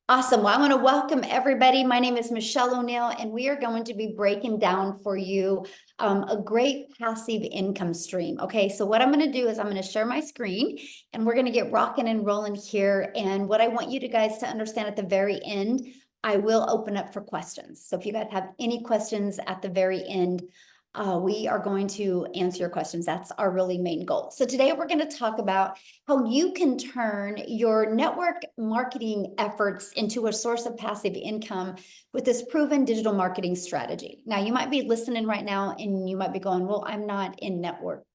Awesome. Well, I want to welcome everybody. My name is Michelle O'Neill, and we are going to be breaking down for you a great passive income stream. Okay, so what I'm going to do is I'm going to share my screen and we're going to get rocking and rolling here. And what I want you guys to understand at the very end, I will open up for questions. So if you guys have any questions at the very end, we are going to answer your questions. That's our really main goal. So today we're going to talk about how you can turn your network marketing efforts into a source of passive income with this proven digital marketing strategy. Now, you might be listening right now and you might be going, well, I'm not in network.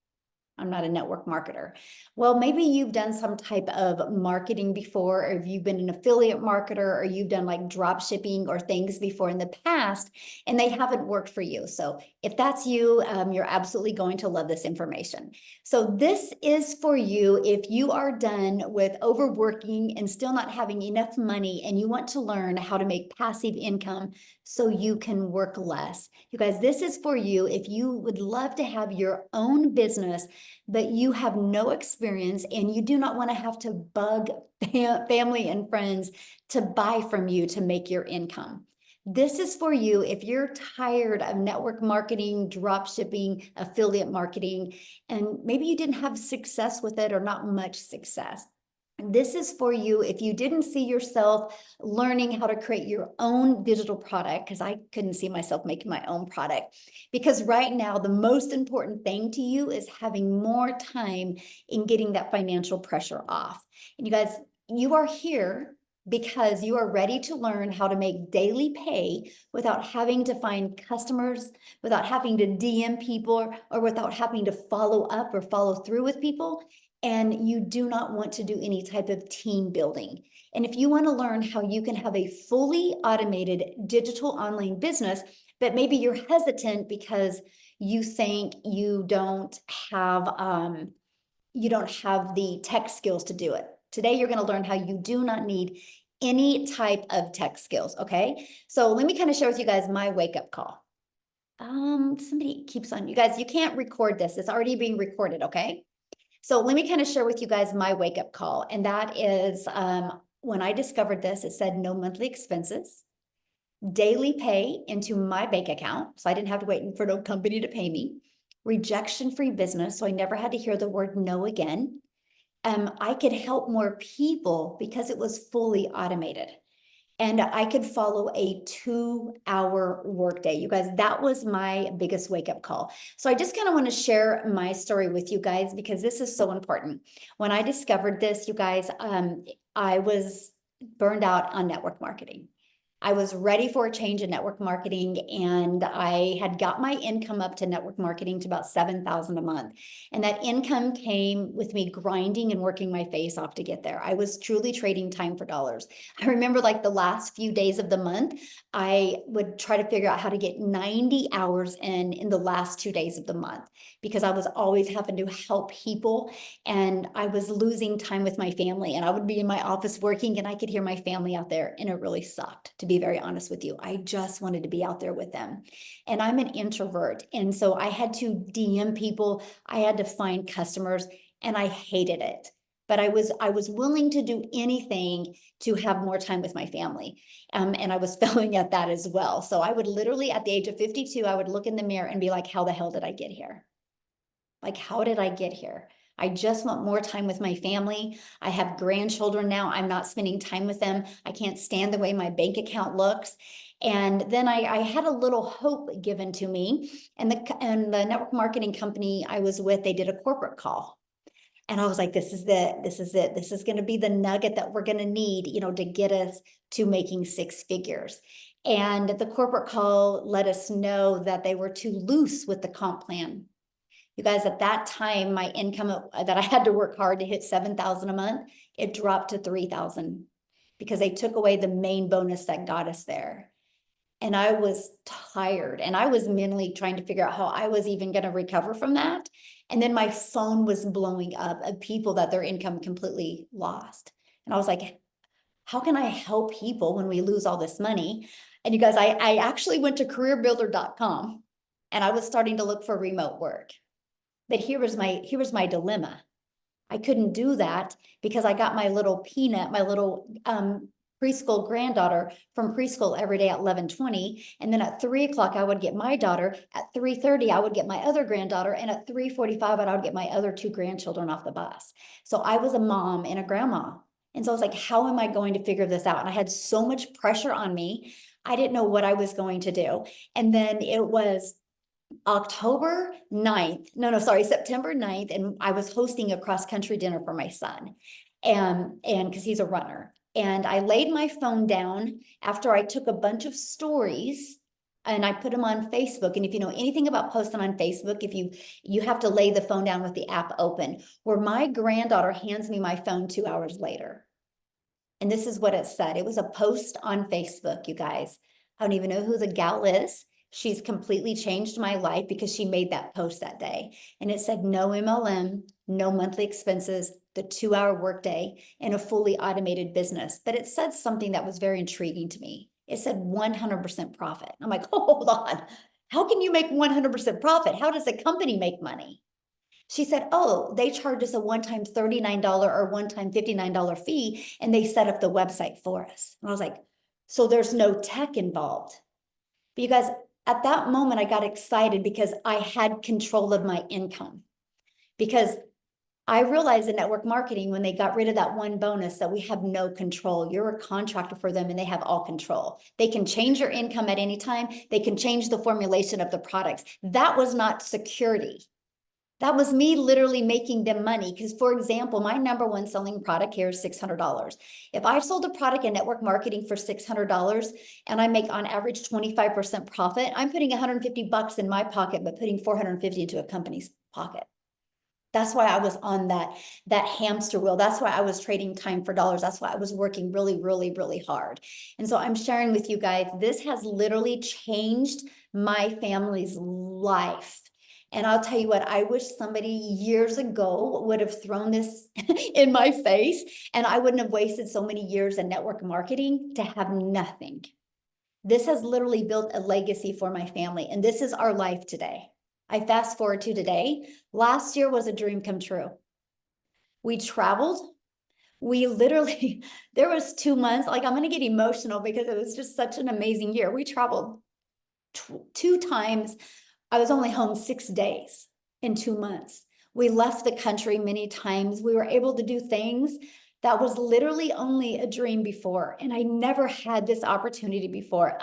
I'm not a network marketer. Well, maybe you've done some type of marketing before, or if you've been an affiliate marketer, or you've done like drop shipping or things before in the past, and they haven't worked for you. So if that's you, you're absolutely going to love this information. So this is for you if you are done with overworking and still not having enough money, and you want to learn how to make passive income so you can work less. You guys, this is for you if you would love to have your own business, but you have no experience and you do not want to have to bug family and friends to buy from you to make your income. This is for you if you're tired of network marketing, drop shipping, affiliate marketing, and maybe you didn't have success with it or not much success. This is for you if you didn't see yourself learning how to create your own digital product, because I couldn't see myself making my own product. Because right now, the most important thing to you is having more time in getting that financial pressure off. And you guys, you are here because you are ready to learn how to make daily pay without having to find customers, without having to DM people, or without having to follow up or follow through with people. And you do not want to do any type of team building. And if you want to learn how you can have a fully automated digital online business, but maybe you're hesitant because you think you don't have the tech skills to do it. Today, you're going to learn how you do not need any type of tech skills. Okay. So let me kind of share with you guys my wake up call. Somebody keeps on, you guys, you can't record this. It's already being recorded. Okay. So let me kind of share with you guys my wake up call. And that is when I discovered this, it said no monthly expenses, daily pay into my bank account. So I didn't have to wait for no company to pay me, rejection-free business. So I never had to hear the word no again. I could help more people because it was fully automated. And I could follow a 2-hour workday. You guys, that was my biggest wake up call. So I just kind of want to share my story with you guys because this is so important. When I discovered this, you guys, I was burned out on network marketing. I was ready for a change in network marketing, and I had got my income up to network marketing to about $7,000 a month. And that income came with me grinding and working my face off to get there. I was truly trading time for dollars. I remember like the last few days of the month, I would try to figure out how to get 90 hours in the last 2 days of the month, because I was always having to help people and I was losing time with my family. And I would be in my office working and I could hear my family out there, and it really sucked, to be very honest with you. I just wanted to be out there with them. And I'm an introvert. And so I had to DM people, I had to find customers, and I hated it. But I was willing to do anything to have more time with my family. And I was failing at that as well. So I would literally, at the age of 52, I would look in the mirror and be like, how the hell did I get here? Like, how did I get here? I just want more time with my family. I have grandchildren now. I'm not spending time with them. I can't stand the way my bank account looks. And then I had a little hope given to me. And the network marketing company I was with, they did a corporate call. And I was like, this is it. This is it. This is going to be the nugget that we're going to need, to get us to making 6 figures. And the corporate call let us know that they were too loose with the comp plan. You guys, at that time, my income that I had to work hard to hit 7,000 a month, it dropped to 3,000 because they took away the main bonus that got us there. And I was tired, and I was mentally trying to figure out how I was even going to recover from that. And then my phone was blowing up of people that their income completely lost. And I was like, how can I help people when we lose all this money? And you guys, I actually went to careerbuilder.com and I was starting to look for remote work. But here was my dilemma. I couldn't do that because I got my little peanut, my little preschool granddaughter from preschool every day at 11:20. And then at 3 o'clock, I would get my daughter. At 3:30, I would get my other granddaughter. And at 3:45, I would get my other two grandchildren off the bus. So I was a mom and a grandma. And so I was like, how am I going to figure this out? And I had so much pressure on me. I didn't know what I was going to do. And then it was September 9th. And I was hosting a cross country dinner for my son. And because he's a runner. And I laid my phone down after I took a bunch of stories and I put them on Facebook. And if you know anything about posting on Facebook, if you have to lay the phone down with the app open, where my granddaughter hands me my phone 2 hours later. And this is what it said. It was a post on Facebook, you guys. I don't even know who the gal is. She's completely changed my life because she made that post that day. And it said, no MLM, no monthly expenses, the 2-hour workday, and a fully automated business. But it said something that was very intriguing to me. It said 100% profit. I'm like, oh, hold on. How can you make 100% profit? How does a company make money? She said, oh, they charge us a one-time $39 or one-time $59 fee, and they set up the website for us. And I was like, so there's no tech involved. But you guys, at that moment, I got excited because I had control of my income. Because I realized in network marketing, when they got rid of that one bonus, that we have no control. You're a contractor for them and they have all control. They can change your income at any time. They can change the formulation of the products. That was not security. That was me literally making them money. Because, for example, my number one selling product here is $600. If I sold a product in network marketing for $600 and I make on average 25% profit, I'm putting 150 bucks in my pocket, but putting 450 into a company's pocket. That's why I was on that hamster wheel. That's why I was trading time for dollars. That's why I was working really, really, really hard. And so I'm sharing with you guys, this has literally changed my family's life. And I'll tell you what, I wish somebody years ago would have thrown this in my face, and I wouldn't have wasted so many years in network marketing to have nothing. This has literally built a legacy for my family, and this is our life today. I fast forward to today. Last year was a dream come true. We traveled. We literally, there was 2 months, like I'm going to get emotional because it was just such an amazing year. We traveled 2 times. I was only home 6 days in 2 months. We left the country many times. We were able to do things that was literally only a dream before. And I never had this opportunity before.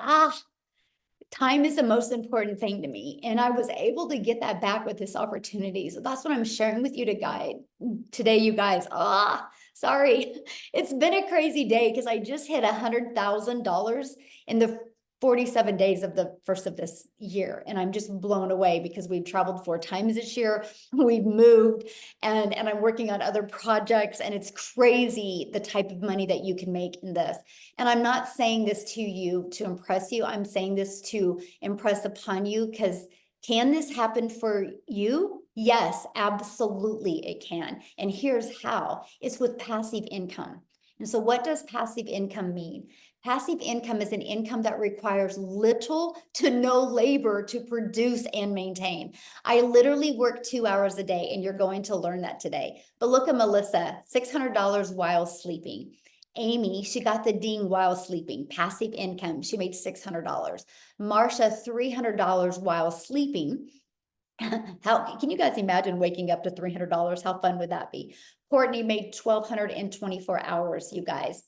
Time is the most important thing to me. And I was able to get that back with this opportunity. So that's what I'm sharing with you today, you guys. Sorry. It's been a crazy day because I just hit $100,000 in the 47 days of the first of this year. And I'm just blown away because we've traveled 4 times this year. We've moved and I'm working on other projects, and it's crazy the type of money that you can make in this. And I'm not saying this to you to impress you. I'm saying this to impress upon you, because can this happen for you? Yes, absolutely it can. And here's how. It's with passive income. And so what does passive income mean? Passive income is an income that requires little to no labor to produce and maintain. I literally work 2 hours a day, and you're going to learn that today. But look at Melissa, $600 while sleeping. Amy, she got the ding while sleeping, passive income. She made $600. Marsha, $300 while sleeping. How can you guys imagine waking up to $300? How fun would that be? Courtney made 1,200 in 24 hours, you guys.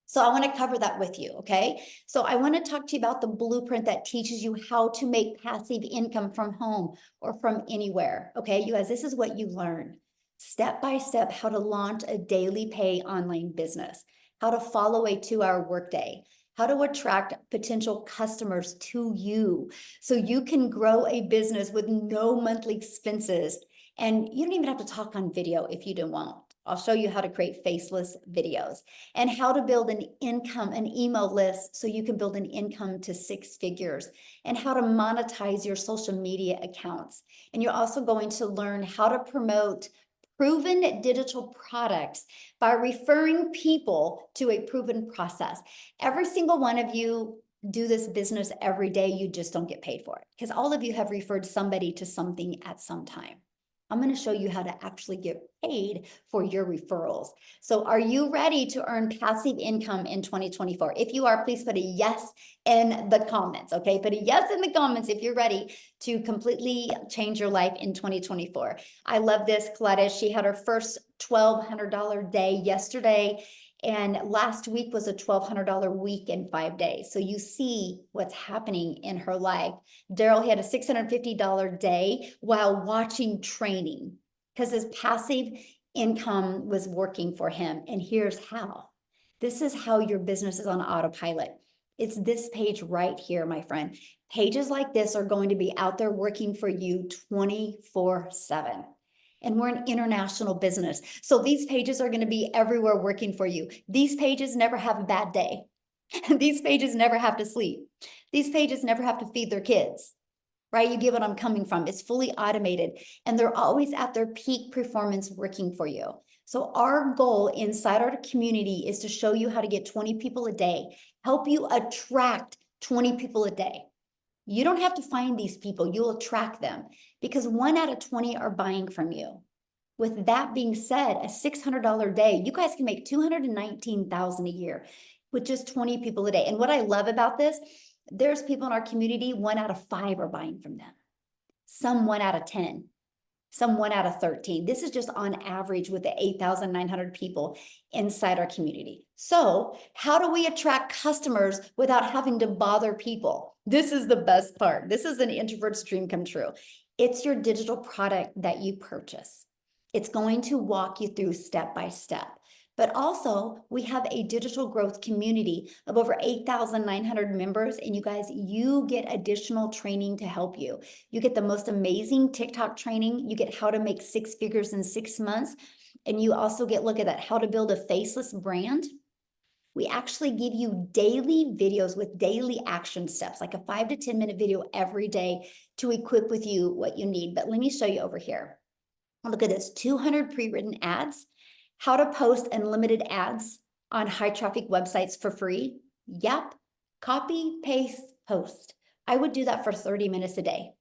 So I want to cover that with you, okay? So I want to talk to you about the blueprint that teaches you how to make passive income from home or from anywhere, okay? You guys, this is what you learn. Step by step, how to launch a daily pay online business, how to follow a 2-hour workday, how to attract potential customers to you so you can grow a business with no monthly expenses. And you don't even have to talk on video if you don't want. I'll show you how to create faceless videos, and how to build an email list so you can build an income to 6 figures, and how to monetize your social media accounts. And you're also going to learn how to promote proven digital products by referring people to a proven process. Every single one of you do this business every day. You just don't get paid for it because all of you have referred somebody to something at some time. I'm going to show you how to actually get paid for your referrals. So are you ready to earn passive income in 2024? If you are, please put a yes in the comments, okay? Put a yes in the comments if you're ready to completely change your life in 2024. I love this. Gladys, she had her first $1,200 day yesterday, and last week was a $1,200 week in 5 days. So you see what's happening in her life. Daryl had a $650 day while watching training because his passive income was working for him. And here's how. This is how your business is on autopilot. It's this page right here, my friend. Pages like this are going to be out there working for you 24/7. And we're an international business. So these pages are going to be everywhere working for you. These pages never have a bad day. These pages never have to sleep. These pages never have to feed their kids, right? You get what I'm coming from. It's fully automated, and they're always at their peak performance working for you. So our goal inside our community is to show you how to get 20 people a day, help you attract 20 people a day. You don't have to find these people, you'll attract them because 1 out of 20 are buying from you. With that being said, a $600 day, you guys can make $219,000 a year with just 20 people a day. And what I love about this, there's people in our community, 1 out of 5 are buying from them. Some 1 out of 10, some 1 out of 13. This is just on average with the 8,900 people inside our community. So how do we attract customers without having to bother people? This is the best part. This is an introvert's dream come true. It's your digital product that you purchase. It's going to walk you through step by step. But also, we have a digital growth community of over 8,900 members. And you guys, you get additional training to help you. You get the most amazing TikTok training. You get how to make 6 figures in 6 months. And you also get, look at that, how to build a faceless brand. We actually give you daily videos with daily action steps, like a 5 to 10 minute video every day to equip with you what you need. But let me show you over here. Look at this, 200 pre-written ads, how to post unlimited ads on high traffic websites for free. Yep, copy, paste, post. I would do that for 30 minutes a day.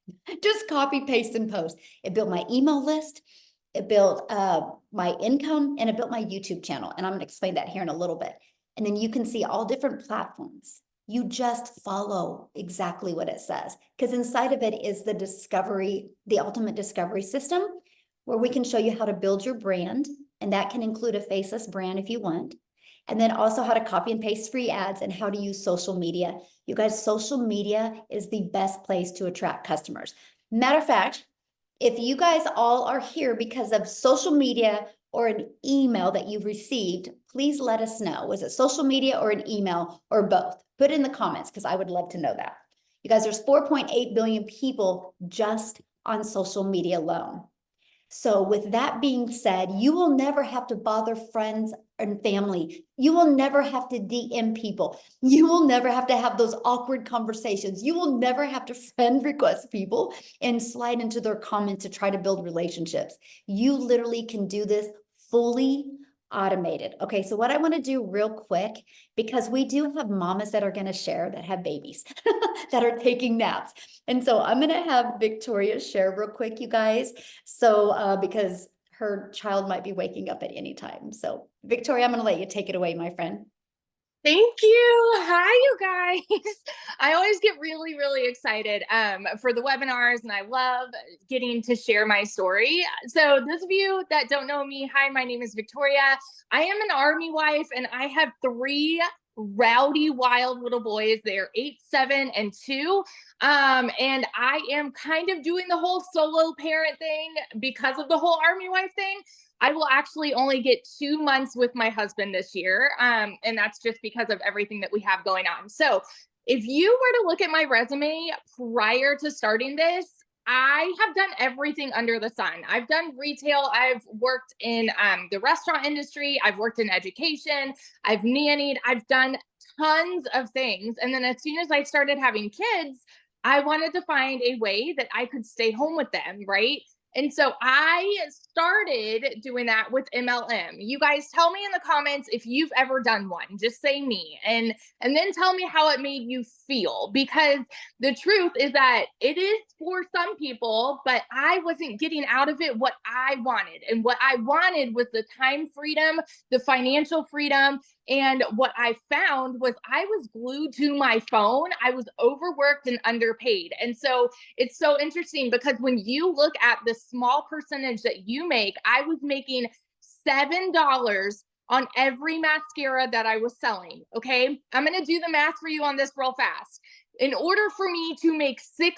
Just copy, paste, and post. It built my email list, it built my income, and it built my YouTube channel. And I'm gonna explain that here in a little bit. And then you can see all different platforms. You just follow exactly what it says, because inside of it is the discovery, the ultimate discovery system, where we can show you how to build your brand, and that can include a faceless brand if you want, and then also how to copy and paste free ads and how to use social media. You guys, social media is the best place to attract customers. Matter of fact, if you guys all are here because of social media or an email that you've received, please let us know. Was it social media or an email or both? Put it in the comments because I would love to know that. You guys, there's 4.8 billion people just on social media alone. So with that being said, you will never have to bother friends and family. You will never have to DM people. You will never have to have those awkward conversations. You will never have to friend request people and slide into their comments to try to build relationships. You literally can do this fully automated. Okay, so what I want to do real quick, because we do have mamas that are going to share that have babies that are taking naps. And so I'm going to have Victoria share real quick, you guys. So because her child might be waking up at any time. So Victoria, I'm going to let you take it away, my friend. Thank you. Hi, you guys. I always get really, really excited for the webinars, and I love getting to share my story. So those of you that don't know me, hi, my name is Victoria. I am an Army wife, and I have 3 rowdy, wild little boys. They're 8, 7, and 2. And I am kind of doing the whole solo parent thing because of the whole Army wife thing. I will actually only get 2 months with my husband this year. And that's just because of everything that we have going on. So if you were to look at my resume prior to starting this, I have done everything under the sun. I've done retail. I've worked in the restaurant industry. I've worked in education. I've nannied. I've done tons of things. And then as soon as I started having kids, I wanted to find a way that I could stay home with them, right? And so I started doing that with MLM. You guys tell me in the comments if you've ever done one. Just say me, and then tell me how it made you feel, because the truth is that it is for some people, but I wasn't getting out of it what I wanted. And what I wanted was the time freedom, the financial freedom. And what I found was I was glued to my phone. I was overworked and underpaid. And so it's so interesting, because when you look at the small percentage that you make, I was making $7 on every mascara that I was selling. Okay. I'm going to do the math for you on this real fast. In order for me to make $600,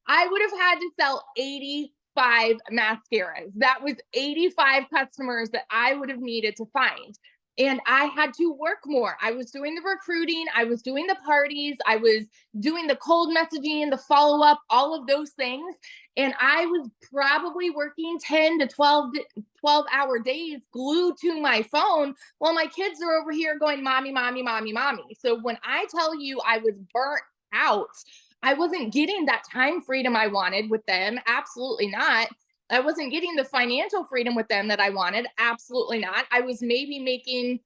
I would have had to sell 85 mascaras. That was 85 customers that I would have needed to find. And I had to work more. I was doing the recruiting, I was doing the parties, I was doing the cold messaging, the follow up, all of those things. And I was probably working 10 to 12-hour days glued to my phone while my kids are over here going, mommy, mommy, mommy, mommy. So when I tell you I was burnt out, I wasn't getting that time freedom I wanted with them. Absolutely not. I wasn't getting the financial freedom with them that I wanted. Absolutely not. I was maybe making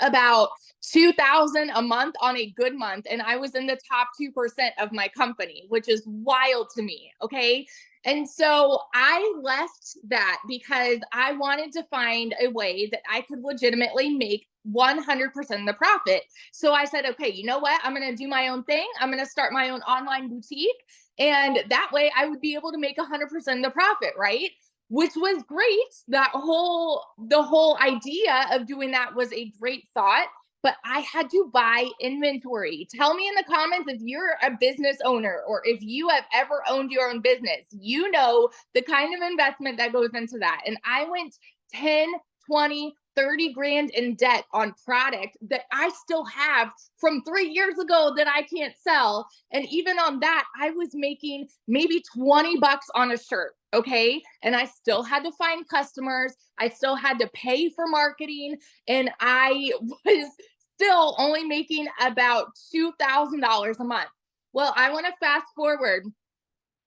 about $2,000 a month on a good month, and I was in the top 2% of my company, which is wild to me. Okay. And so I left that because I wanted to find a way that I could legitimately make 100% of the profit. So I said, okay, you know what? I'm going to do my own thing. I'm going to start my own online boutique. And that way I would be able to make 100% of the profit, right? Which was great. The whole idea of doing that was a great thought, but I had to buy inventory. Tell me in the comments if you're a business owner, or if you have ever owned your own business. You know the kind of investment that goes into that. And I went 10, 20, 30 grand in debt on product that I still have from 3 years ago that I can't sell. And even on that, I was making maybe 20 bucks on a shirt. Okay. And I still had to find customers. I still had to pay for marketing. And I was still only making about $2,000 a month. Well, I want to fast forward.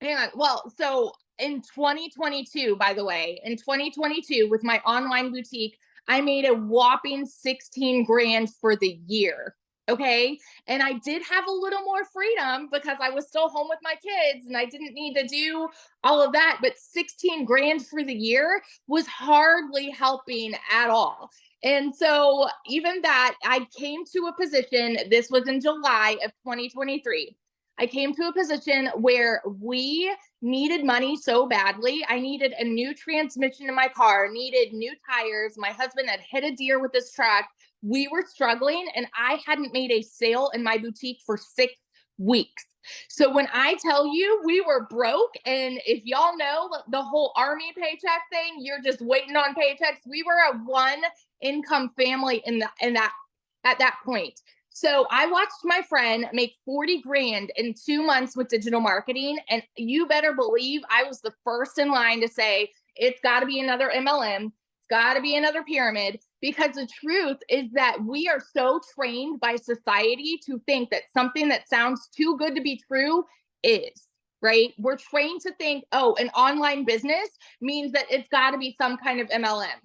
Hang on. Well, so in 2022, by the way, in 2022, with my online boutique, I made a whopping 16 grand for the year. Okay. And I did have a little more freedom because I was still home with my kids and I didn't need to do all of that. But 16 grand for the year was hardly helping at all. And so even that, I came to a position, this was in July of 2023. I came to a position where we needed money so badly. I needed a new transmission in my car, needed new tires. My husband had hit a deer with his truck. We were struggling, and I hadn't made a sale in my boutique for 6 weeks. So when I tell you we were broke, and if y'all know the whole army paycheck thing, you're just waiting on paychecks. We were a one income family at that point. So I watched my friend make 40 grand in 2 months with digital marketing. And you better believe I was the first in line to say, it's got to be another MLM. It's got to be another pyramid, because the truth is that we are so trained by society to think that something that sounds too good to be true is, right? We're trained to think, oh, an online business means that it's got to be some kind of MLM.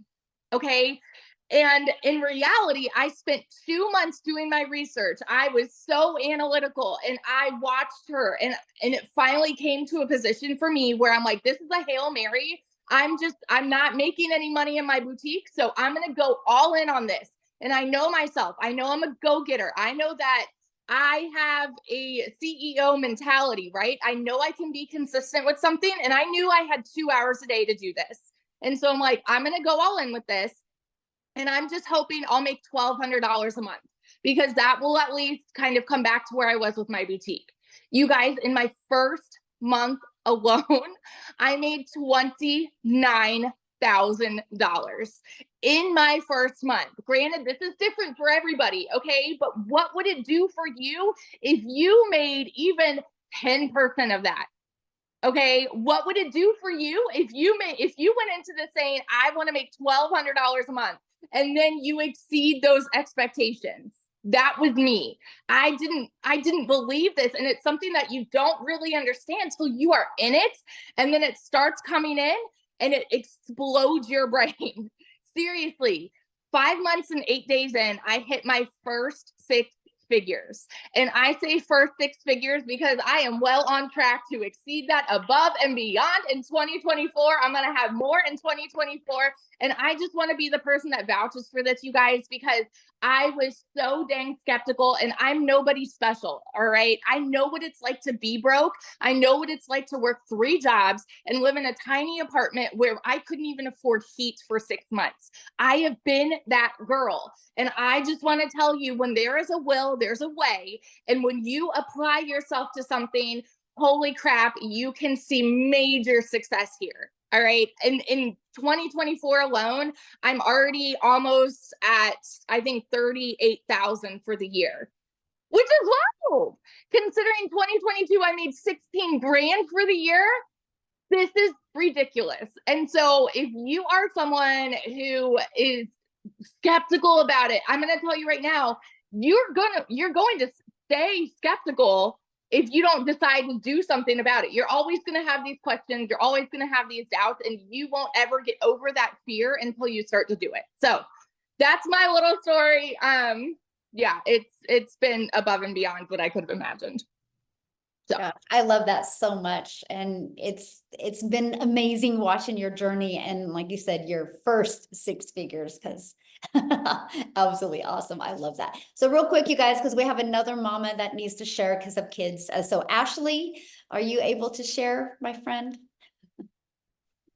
Okay. And in reality, I spent 2 months doing my research. I was so analytical, and I watched her, and it finally came to a position for me where I'm like, this is a Hail Mary. I'm not making any money in my boutique. So I'm going to go all in on this. And I know myself. I know I'm a go-getter. I know that I have a CEO mentality, right? I know I can be consistent with something. And I knew I had 2 hours a day to do this. And so I'm like, I'm going to go all in with this. And I'm just hoping I'll make $1,200 a month, because that will at least kind of come back to where I was with my boutique. You guys, in my first month alone, I made $29,000 in my first month. Granted, this is different for everybody, okay? But what would it do for you if you made even 10% of that? Okay, what would it do for you if you went into this saying, I want to make $1,200 a month, and then you exceed those expectations? That was me. I didn't believe this. And it's something that you don't really understand till you are in it. And then it starts coming in and it explodes your brain. Seriously. 5 months and 8 days in, I hit my first 6 figures. And I say first 6 figures because I am well on track to exceed that above and beyond in 2024. I'm going to have more in 2024. And I just want to be the person that vouches for this, you guys, because I was so dang skeptical, and I'm nobody special. All right. I know what it's like to be broke. I know what it's like to work 3 jobs and live in a tiny apartment where I couldn't even afford heat for 6 months. I have been that girl. And I just want to tell you, when there is a will, there's a way. And when you apply yourself to something, holy crap, you can see major success here. All right. And in 2024 alone, I'm already almost at, I think, 38,000 for the year, which is low. Considering 2022, I made 16 grand for the year. This is ridiculous. And so if you are someone who is skeptical about it, I'm going to tell you right now, you're going to stay skeptical if you don't decide to do something about it. You're always going to have these questions. You're always going to have these doubts, and you won't ever get over that fear until you start to do it. So that's my little story. Yeah, it's been above and beyond what I could have imagined. So Yeah, I love that so much. And it's been amazing watching your journey. And like you said, your first 6 figures, because absolutely awesome. I love that. So real quick, you guys, because we have another mama that needs to share because of kids. So Ashley, are you able to share, my friend?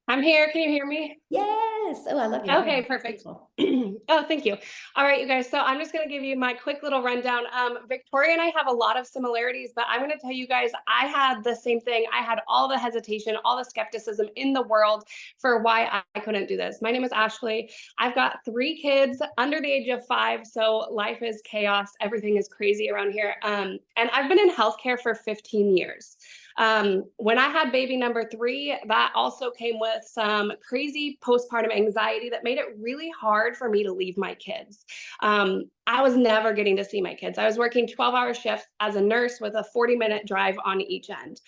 I'm here. Can you hear me? Yes. Oh, I love you. Okay, perfect. Oh, thank you. All right, you guys. So I'm just going to give you my quick little rundown. Victoria and I have a lot of similarities, but I'm going to tell you guys, I had the same thing. I had all the hesitation, all the skepticism in the world for why I couldn't do this. My name is Ashley. I've got 3 kids under the age of 5. So life is chaos. Everything is crazy around here. And I've been in healthcare for 15 years. When I had baby number 3, that also came with some crazy postpartum anxiety that made it really hard for me to leave my kids. I was never getting to see my kids. I was working 12-hour shifts as a nurse with a 40-minute drive on each end.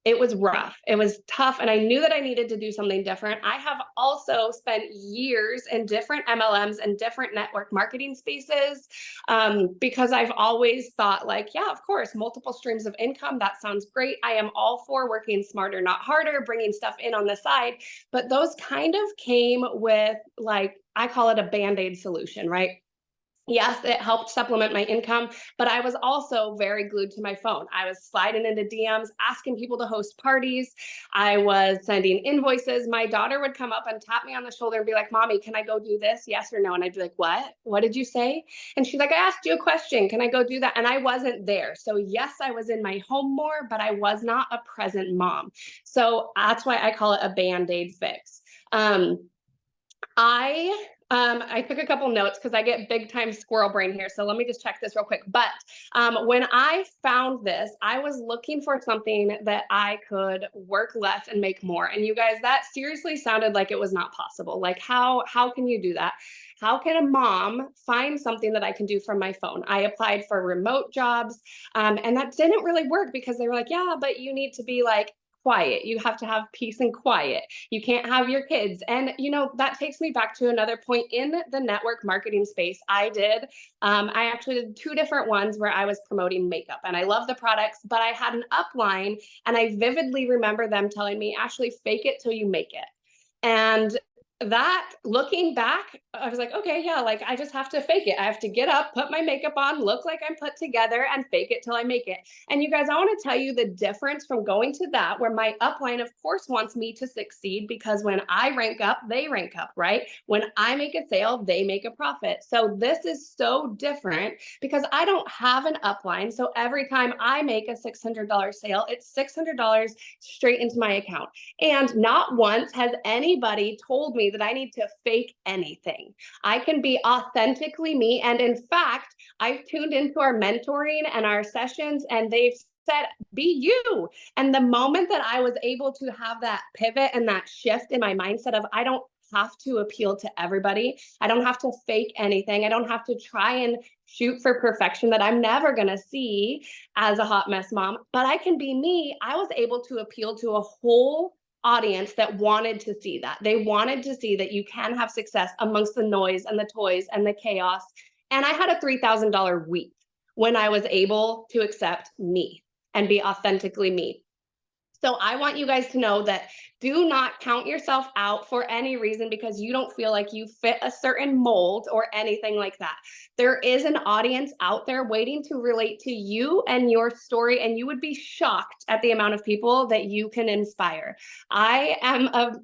It was rough. It was tough. And I knew that I needed to do something different. I have also spent years in different MLMs and different network marketing spaces because I've always thought like, yeah, of course, multiple streams of income. That sounds great. I am all for working smarter, not harder, bringing stuff in on the side. But those kind of came with, like, I call it a Band-Aid solution, right? Yes, it helped supplement my income, but I was also very glued to my phone. I was sliding into DMs, asking people to host parties. I was sending invoices. My daughter would come up and tap me on the shoulder and be like, "Mommy, can I go do this? Yes or no?" And I'd be like, "What? What did you say?" And she's like, "I asked you a question. Can I go do that?" And I wasn't there. So yes, I was in my home more, but I was not a present mom. So that's why I call it a Band-Aid fix. I took a couple notes because I get big time squirrel brain here. So let me just check this real quick. But when I found this, I was looking for something that I could work less and make more. And you guys, that seriously sounded like it was not possible. Like how can you do that? How can a mom find something that I can do from my phone? I applied for remote jobs and that didn't really work because they were like, yeah, but you need to be like quiet. You have to have peace and quiet. You can't have your kids. And, you know, that takes me back to another point in the network marketing space. I actually did 2 different ones where I was promoting makeup and I love the products, but I had an upline and I vividly remember them telling me, "Ashley, fake it till you make it." And that, looking back, I was like, okay, yeah, like I just have to fake it. I have to get up, put my makeup on, look like I'm put together, and fake it till I make it. And you guys, I want to tell you the difference from going to that, where my upline, of course, wants me to succeed because when I rank up, they rank up, right? When I make a sale, they make a profit. So this is so different because I don't have an upline. So every time I make a $600 sale, it's $600 straight into my account. And not once has anybody told me that I need to fake anything. I can be authentically me. And in fact, I've tuned into our mentoring and our sessions, and they've said, be you. And the moment that I was able to have that pivot and that shift in my mindset of, I don't have to appeal to everybody. I don't have to fake anything. I don't have to try and shoot for perfection that I'm never going to see as a hot mess mom, but I can be me. I was able to appeal to a whole audience that wanted to see that. They wanted to see that you can have success amongst the noise and the toys and the chaos. And I had a $3,000 week when I was able to accept me and be authentically me. So I want you guys to know that do not count yourself out for any reason because you don't feel like you fit a certain mold or anything like that. There is an audience out there waiting to relate to you and your story, and you would be shocked at the amount of people that you can inspire. I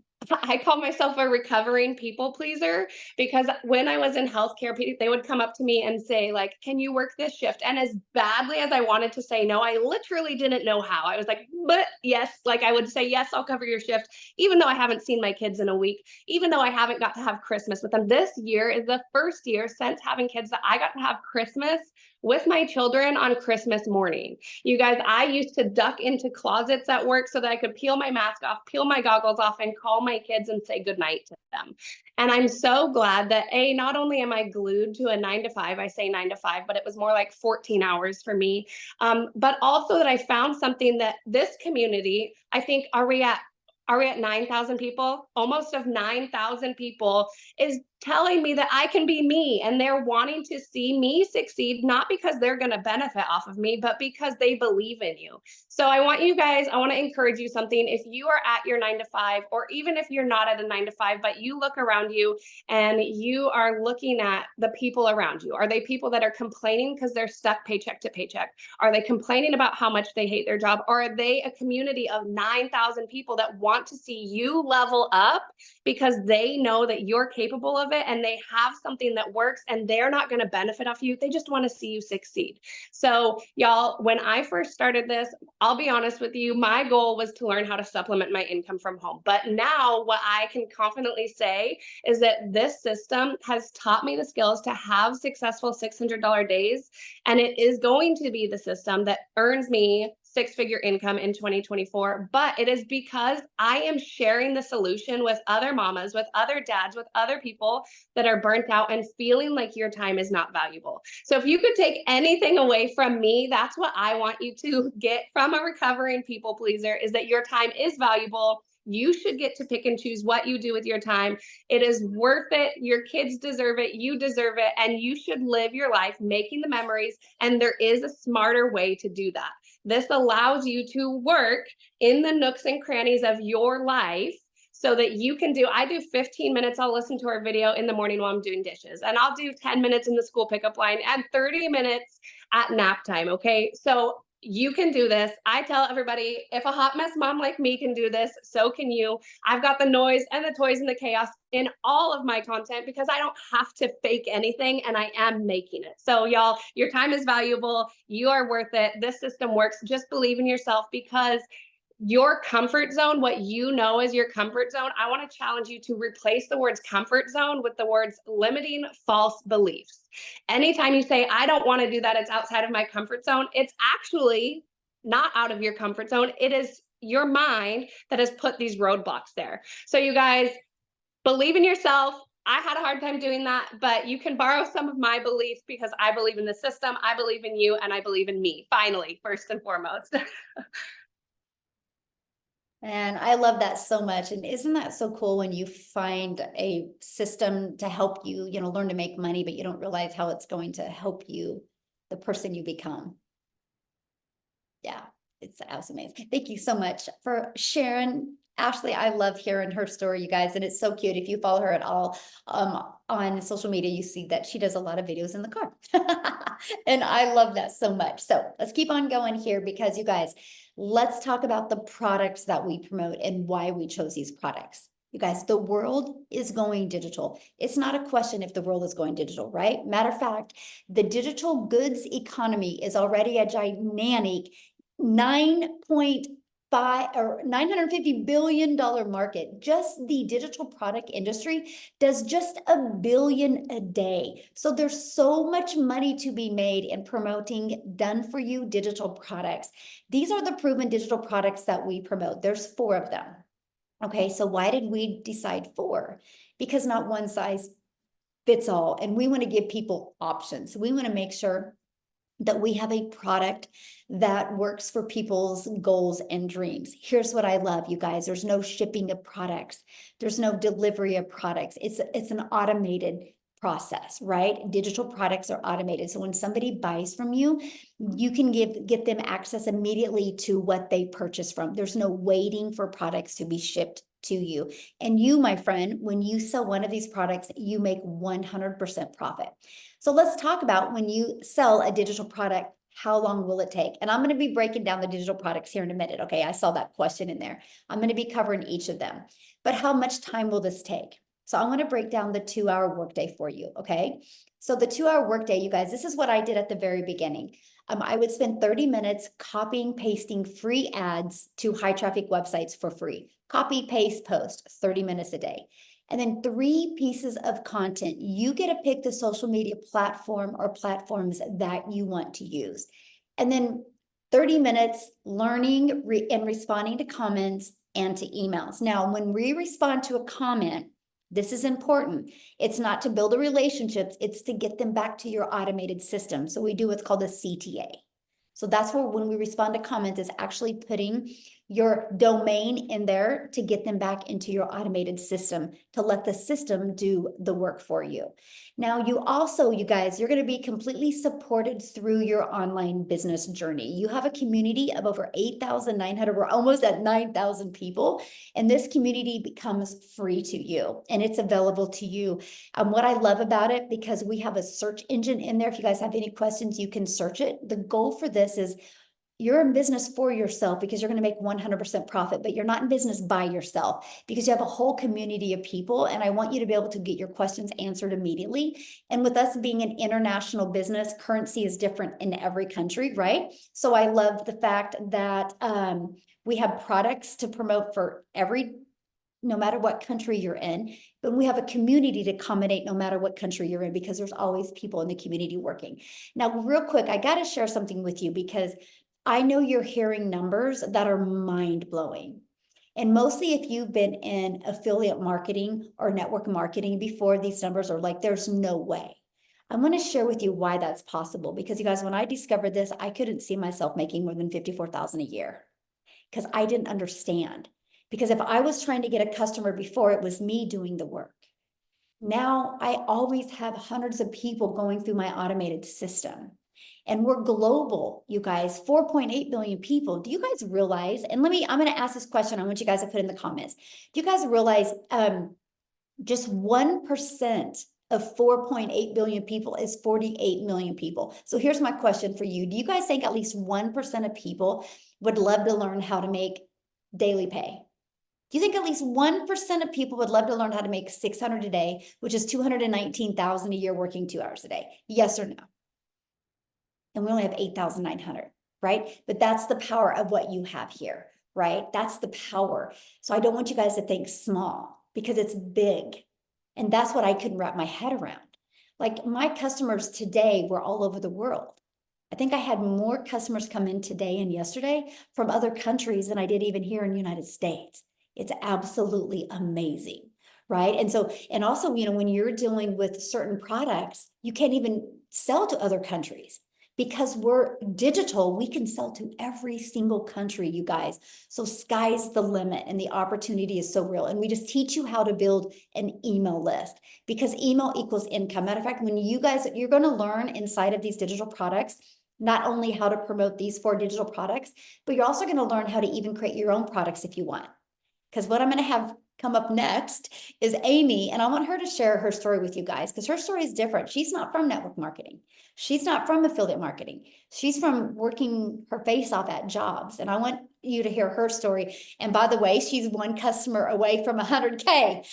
call myself a recovering people pleaser because when I was in healthcare, they would come up to me and say, like, can you work this shift? And as badly as I wanted to say no, I literally didn't know how. I was like, but yes, like I would say, yes, I'll cover your shift, even though I haven't seen my kids in a week, even though I haven't got to have Christmas with them. This year is the first year since having kids that I got to have Christmas with my children on Christmas morning. You guys, I used to duck into closets at work so that I could peel my mask off, peel my goggles off, and call my kids and say goodnight to them. And I'm so glad that not only am I glued to a 9 to 5, I say 9 to 5, but it was more like 14 hours for me. But also that I found something that this community, I think, are we at 9,000 people? Almost of 9,000 people is telling me that I can be me, and they're wanting to see me succeed, not because they're going to benefit off of me, but because they believe in you. So I want to encourage you something. If you are at your 9 to 5, or even if you're not at a 9 to 5, but you look around you and you are looking at the people around you, are they people that are complaining because they're stuck paycheck to paycheck? Are they complaining about how much they hate their job? Or are they a community of 9,000 people that want to see you level up because they know that you're capable of it and they have something that works and they're not going to benefit off you? They just want to see you succeed. So y'all, when I first started this, I'll be honest with you, my goal was to learn how to supplement my income from home. But now what I can confidently say is that this system has taught me the skills to have successful $600 days. And it is going to be the system that earns me six-figure income in 2024, but it is because I am sharing the solution with other mamas, with other dads, with other people that are burnt out and feeling like your time is not valuable. So if you could take anything away from me, that's what I want you to get from a recovering people pleaser, is that your time is valuable. You should get to pick and choose what you do with your time. It is worth it. Your kids deserve it. You deserve it. And you should live your life making the memories. And there is a smarter way to do that. This allows you to work in the nooks and crannies of your life so that you can I do 15 minutes. I'll listen to our video in the morning while I'm doing dishes, and I'll do 10 minutes in the school pickup line and 30 minutes at nap time. Okay. So you can do this. I tell everybody, if a hot mess mom like me can do this, so can you. I've got the noise and the toys and the chaos in all of my content because I don't have to fake anything, and I am making it. So y'all, your time is valuable. You are worth it. This system works. Just believe in yourself, because your comfort zone, what you know is your comfort zone, I want to challenge you to replace the words comfort zone with the words limiting false beliefs. Anytime you say, I don't want to do that, it's outside of my comfort zone, it's actually not out of your comfort zone. It is your mind that has put these roadblocks there. So you guys, believe in yourself. I had a hard time doing that, but you can borrow some of my beliefs because I believe in the system, I believe in you, and I believe in me, finally, first and foremost. And I love that so much. And isn't that so cool when you find a system to help you, learn to make money, but you don't realize how it's going to help you, the person you become. Yeah, it's amazing. Thank you so much for sharing. Ashley, I love hearing her story, you guys, and it's so cute. If you follow her at all on social media, you see that she does a lot of videos in the car. And I love that so much. So let's keep on going here, because you guys, let's talk about the products that we promote and why we chose these products. You guys, the world is going digital. It's not a question if the world is going digital, right? Matter of fact, the digital goods economy is already a gigantic $950 billion market. Just the digital product industry does just $1 billion a day. So there's so much money to be made in promoting done for you digital products. These are the proven digital products that we promote. There's 4 of them. Okay, so why did we decide 4? because not one size fits all. And we want to give people options. We want to make sure that we have a product that works for people's goals and dreams. Here's what I love, you guys. There's no shipping of products. There's no delivery of products. It's an automated process, right? Digital products are automated. So when somebody buys from you, you can get them access immediately to what they purchase from. There's no waiting for products to be shipped to you. And you, my friend, when you sell one of these products, you make 100% profit. So let's talk about when you sell a digital product, how long will it take? And I'm going to be breaking down the digital products here in a minute. Okay, I saw that question in there. I'm going to be covering each of them. But how much time will this take? So I want to break down the 2-hour workday for you. Okay, so the 2-hour workday, you guys, this is what I did at the very beginning. I would spend 30 minutes copying, pasting free ads to high traffic websites for free. Copy, paste, post, 30 minutes a day. And then 3 pieces of content. You get to pick the social media platform or platforms that you want to use. And then 30 minutes learning and responding to comments and to emails. Now, when we respond to a comment, this is important. It's not to build a relationship, it's to get them back to your automated system. So we do what's called a CTA. So that's where when we respond to comments is actually putting your domain in there to get them back into your automated system, to let the system do the work for you. Now, you also, you guys, you're going to be completely supported through your online business journey. You have a community of over 8,900, we're almost at 9,000 people, and this community becomes free to you and it's available to you. What I love about it, because we have a search engine in there, if you guys have any questions, you can search it. The goal for this is you're in business for yourself because you're going to make 100% profit, but you're not in business by yourself because you have a whole community of people. And I want you to be able to get your questions answered immediately. And with us being an international business, currency is different in every country, right? So I love the fact that we have products to promote for no matter what country you're in, but we have a community to accommodate no matter what country you're in, because there's always people in the community working. Now, real quick, I got to share something with you because I know you're hearing numbers that are mind-blowing. And mostly if you've been in affiliate marketing or network marketing before, these numbers are like, there's no way. I'm going to share with you why that's possible. Because you guys, when I discovered this, I couldn't see myself making more than $54,000 a year because I didn't understand. Because if I was trying to get a customer before, it was me doing the work. Now I always have hundreds of people going through my automated system. And we're global, you guys, 4.8 billion people. Do you guys realize, and I'm going to ask this question, I want you guys to put in the comments. Do you guys realize just 1% of 4.8 billion people is 48 million people? So here's my question for you. Do you guys think at least 1% of people would love to learn how to make daily pay? Do you think at least 1% of people would love to learn how to make 600 a day, which is 219,000 a year working 2 hours a day? Yes or no? And we only have 8,900, right? But that's the power of what you have here, right? That's the power. So I don't want you guys to think small because it's big. And that's what I couldn't wrap my head around. Like my customers today were all over the world. I think I had more customers come in today and yesterday from other countries than I did even here in the United States. It's absolutely amazing, right? And so, and also, you know, when you're dealing with certain products, you can't even sell to other countries. Because we're digital, we can sell to every single country, you guys. So sky's the limit and the opportunity is so real. And we just teach you how to build an email list because email equals income. Matter of fact, when you guys, you're going to learn inside of these digital products, not only how to promote these 4 digital products, but you're also going to learn how to even create your own products if you want. Because what I'm going to have come up next is Amy, and I want her to share her story with you guys because her story is different. She's not from network marketing. She's not from affiliate marketing. She's from working her face off at jobs. And I want you to hear her story. And by the way, she's 1 customer away from 100K.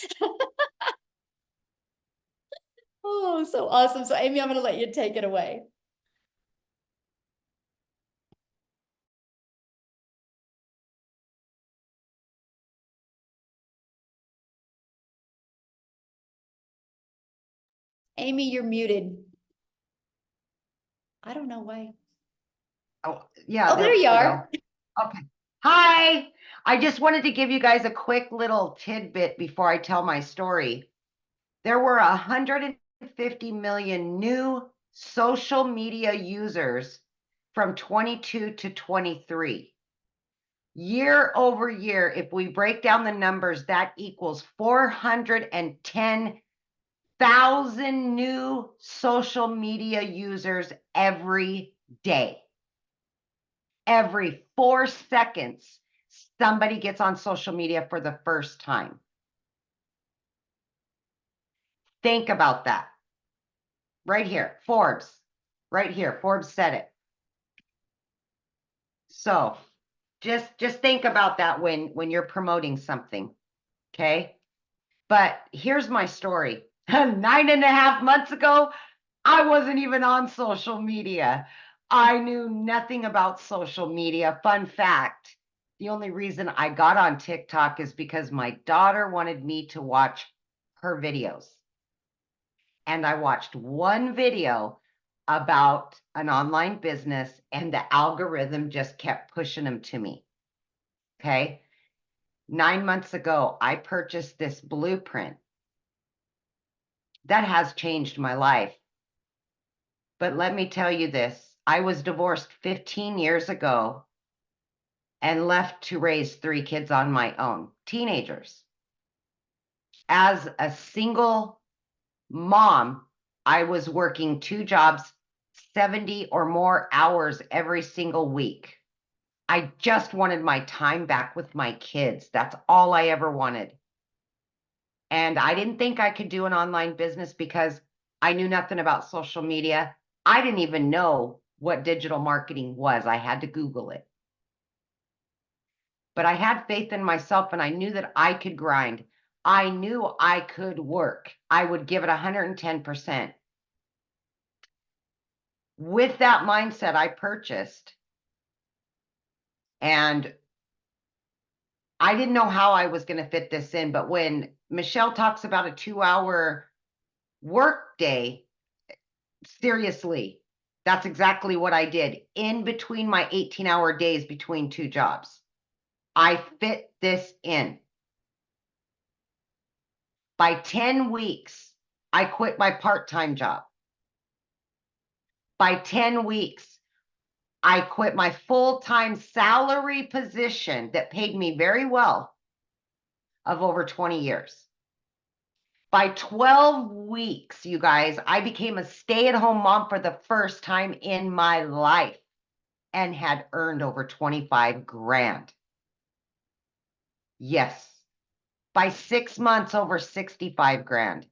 Oh, so awesome. So Amy, I'm going to let you take it away. Amy, you're muted. I don't know why. Oh, yeah. Oh, there you are. Okay. Hi. I just wanted to give you guys a quick little tidbit before I tell my story. There were 150 million new social media users from 22 to 23. Year over year, if we break down the numbers, that equals 410,000 new social media users every day. Every 4 seconds, somebody gets on social media for the first time. Think about that. Right here, Forbes. Right here, Forbes said it. So just think about that when you're promoting something, okay? But here's my story. 9.5 months ago, I wasn't even on social media. I knew nothing about social media. Fun fact, the only reason I got on TikTok is because my daughter wanted me to watch her videos. And I watched one video about an online business, and the algorithm just kept pushing them to me. Okay. 9 months ago, I purchased this blueprint. That has changed my life. But let me tell you this, I was divorced 15 years ago and left to raise 3 kids on my own, teenagers. As a single mom, I was working 2 jobs, 70 or more hours every single week. I just wanted my time back with my kids. That's all I ever wanted. And I didn't think I could do an online business because I knew nothing about social media. I didn't even know what digital marketing was. I had to Google it. But I had faith in myself and I knew that I could grind. I knew I could work. I would give it 110%. With that mindset, I purchased. And I didn't know how I was going to fit this in. But when Michelle talks about a 2-hour work day, seriously, that's exactly what I did in between my 18-hour days between 2 jobs. I fit this in. By 10 weeks, I quit my part-time job. By 10 weeks, I quit my full-time salary position that paid me very well of over 20 years. By 12 weeks, you guys, I became a stay-at-home mom for the first time in my life and had earned over 25 grand. Yes. By 6 months, over 65 grand.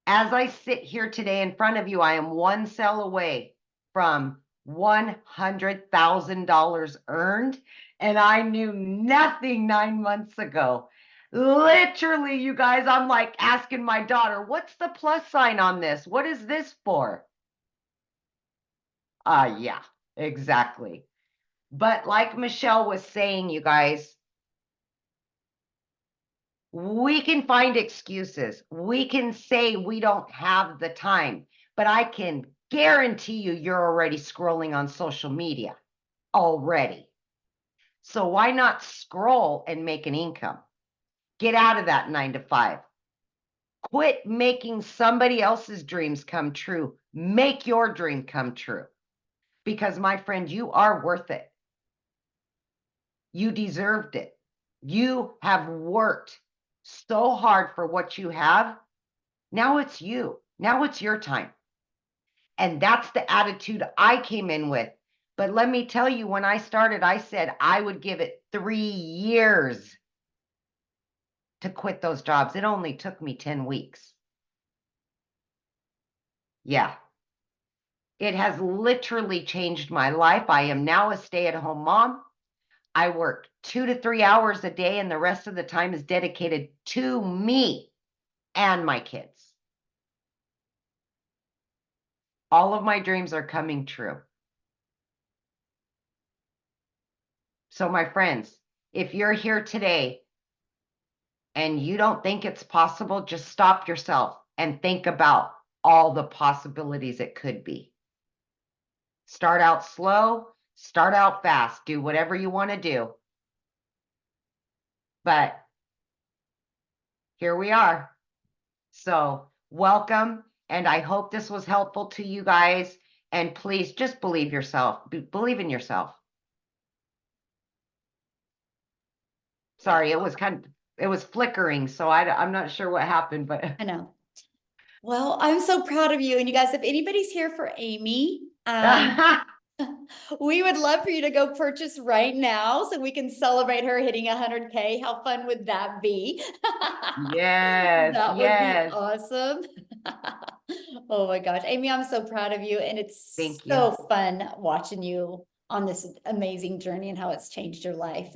As I sit here today in front of you, I am 1 sale away from $100,000 earned, and I knew nothing 9 months ago. Literally, you guys, I'm like asking my daughter, what's the plus sign on this? What is this for? Yeah, exactly. But like Michelle was saying, you guys, we can find excuses. We can say we don't have the time, but I can guarantee you're already scrolling on social media already. So why not scroll and make an income? Get out of that 9 to 5. Quit making somebody else's dreams come true. Make your dream come true. Because my friend, you are worth it. You deserved it. You have worked so hard for what you have. Now it's you. Now it's your time. And that's the attitude I came in with. But let me tell you, when I started, I said I would give it 3 years to quit those jobs. It only took me 10 weeks. Yeah. It has literally changed my life. I am now a stay-at-home mom. I work 2 to 3 hours a day, and the rest of the time is dedicated to me and my kids. All of my dreams are coming true. So my friends, if you're here today and you don't think it's possible, just stop yourself and think about all the possibilities it could be. Start out slow, start out fast, do whatever you want to do. But here we are, So welcome. And I hope this was helpful to you guys. And please just believe yourself. Believe in yourself. Sorry, it was flickering. So I'm not sure what happened, but I know. Well, I'm so proud of you. And you guys, if anybody's here for Amy, we would love for you to go purchase right now so we can celebrate her hitting 100K. How fun would that be? yes, That would be yes. awesome. Oh my gosh, Amy, I'm so proud of you. And it's Thank you. so fun watching you on this amazing journey and how it's changed your life.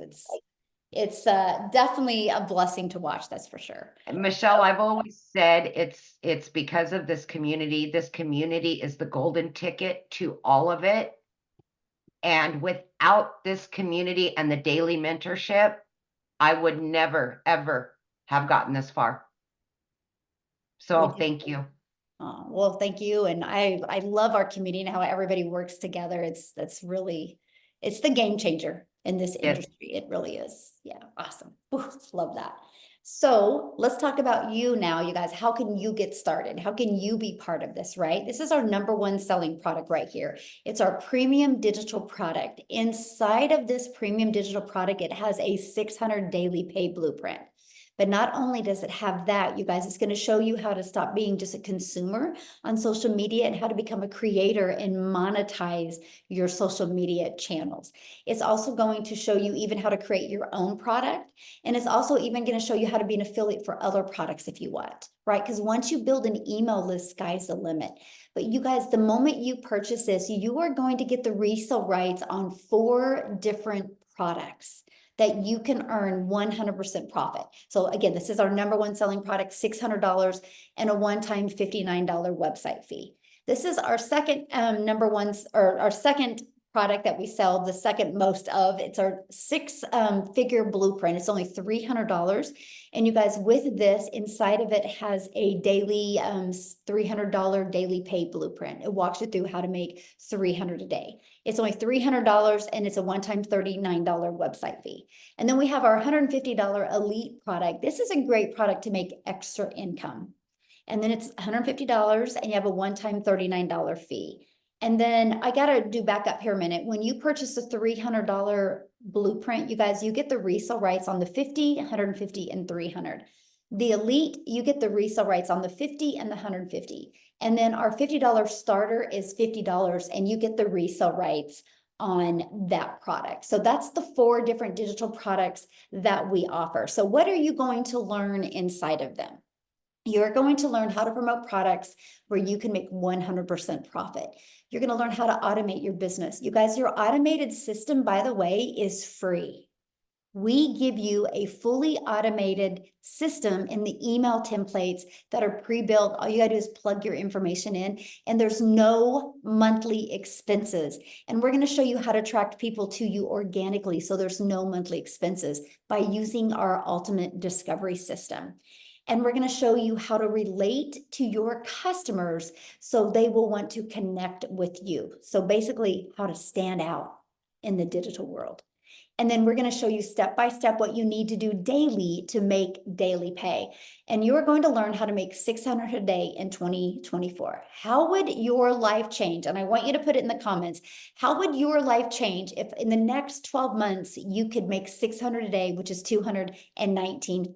It's definitely a blessing to watch, that's for sure. Michelle, I've always said it's because of this community. This community is the golden ticket to all of it. And without this community and the daily mentorship, I would never, ever have gotten this far. So thank you. Well, thank you. And I love our community and how everybody works together. It's the game changer in this industry. It really is. Yeah, awesome. Ooh, love that. So let's talk about you now, you guys. How can you get started? How can you be part of this, right? This is our #1 selling product right here. It's our premium digital product. Inside of this premium digital product, it has a 600 daily pay blueprint. But not only does it have that, you guys, it's going to show you how to stop being just a consumer on social media and how to become a creator and monetize your social media channels. It's also going to show you even how to create your own product. And it's also even going to show you how to be an affiliate for other products if you want, right? Because once you build an email list, sky's the limit. But you guys, the moment you purchase this, you are going to get the resale rights on 4 different products that you can earn 100% profit. So again, this is our #1 selling product, $600 and a one-time $59 website fee. This is our second #1 or our second product that we sell, the second most of. It's our 6-figure blueprint. It's only $300. And you guys, with this, inside of it has a daily $300 daily pay blueprint. It walks you through how to make $300 a day. It's only $300 and it's a one-time $39 website fee. And then we have our $150 elite product. This is a great product to make extra income. And then it's $150 and you have a one-time $39 fee. And then I got to do back up here a minute. When you purchase a $300 blueprint, you guys, you get the resale rights on the 50, 150, and 300. The elite, you get the resale rights on the 50 and the 150. And then our $50 starter is $50 and you get the resale rights on that product. So that's the 4 different digital products that we offer. So what are you going to learn inside of them? You're going to learn how to promote products where you can make 100% profit. You're going to learn how to automate your business. You guys, your automated system, by the way, is free. We give you a fully automated system in the email templates that are pre-built. All you gotta do is plug your information in, and there's no monthly expenses. And we're gonna show you how to attract people to you organically, so there's no monthly expenses by using our ultimate discovery system. And we're going to show you how to relate to your customers so they will want to connect with you. So basically how to stand out in the digital world. And then we're going to show you step by step what you need to do daily to make daily pay. And you are going to learn how to make $600 a day in 2024. How would your life change? And I want you to put it in the comments. How would your life change if in the next 12 months you could make $600 a day, which is $219,000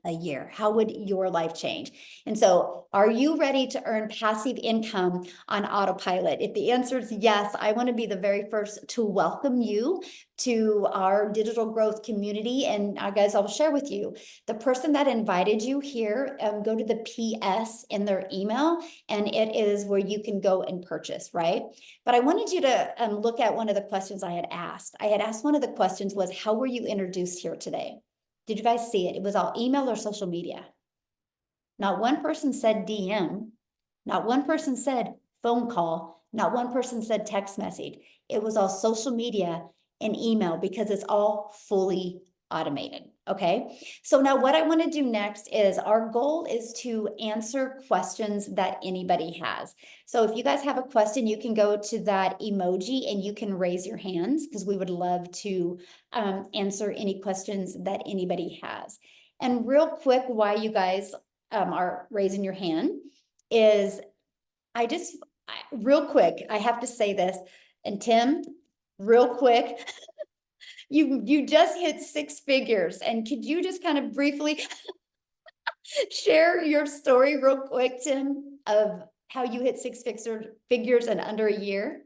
a year? How would your life change? And so are you ready to earn passive income on autopilot? If the answer is yes, I want to be the very first to welcome you to our digital growth community. And guys, I'll share with you, the person that invited you here, go to the PS in their email, and it is where you can go and purchase, right? But I wanted you to look at one of the questions I had asked. I had asked one of the questions was, how were you introduced here today? Did you guys see it? It was all email or social media. Not one person said DM. Not one person said phone call. Not one person said text message. It was all social media and email because it's all fully automated. Okay. So now what I want to do next is our goal is to answer questions that anybody has. So if you guys have a question, you can go to that emoji and you can raise your hands because we would love to answer any questions that anybody has. And real quick, why you guys, are raising your hand is real quick, I have to say this, and Tim, real quick, you just hit 6 figures, and could you just kind of briefly share your story real quick, Tim, of how you hit 6 figures in under a year?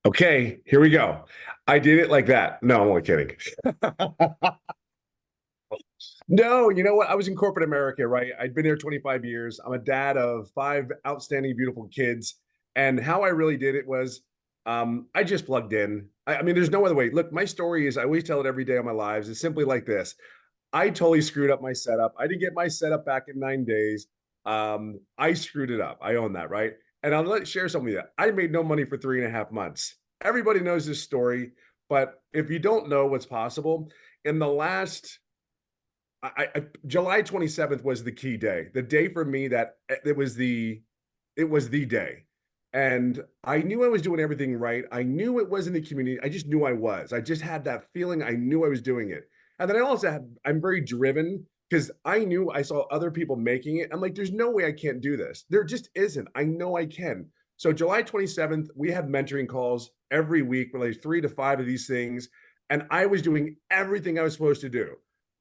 Okay, here we go. I did it like that. No, I'm only kidding. No, you know what? I was in corporate America, right? I'd been there 25 years. I'm a dad of 5 outstanding, beautiful kids. And how I really did it was I just plugged in. I mean, there's no other way. Look, my story is I always tell it every day of my lives. It's simply like this. I totally screwed up my setup. I didn't get my setup back in 9 days. I screwed it up. I own that, right? And I'll share something with you. I made no money for 3.5 months. Everybody knows this story, but if you don't know what's possible, in the last July 27th was the key day. The day for me that it was the day. And I knew I was doing everything right. I knew it was in the community. I just knew I was. I just had that feeling. I knew I was doing it. And then I also I'm very driven because I knew I saw other people making it. I'm like, there's no way I can't do this. There just isn't. I know I can. So July 27th, we had mentoring calls every week, like 3 to 5 of these things. And I was doing everything I was supposed to do.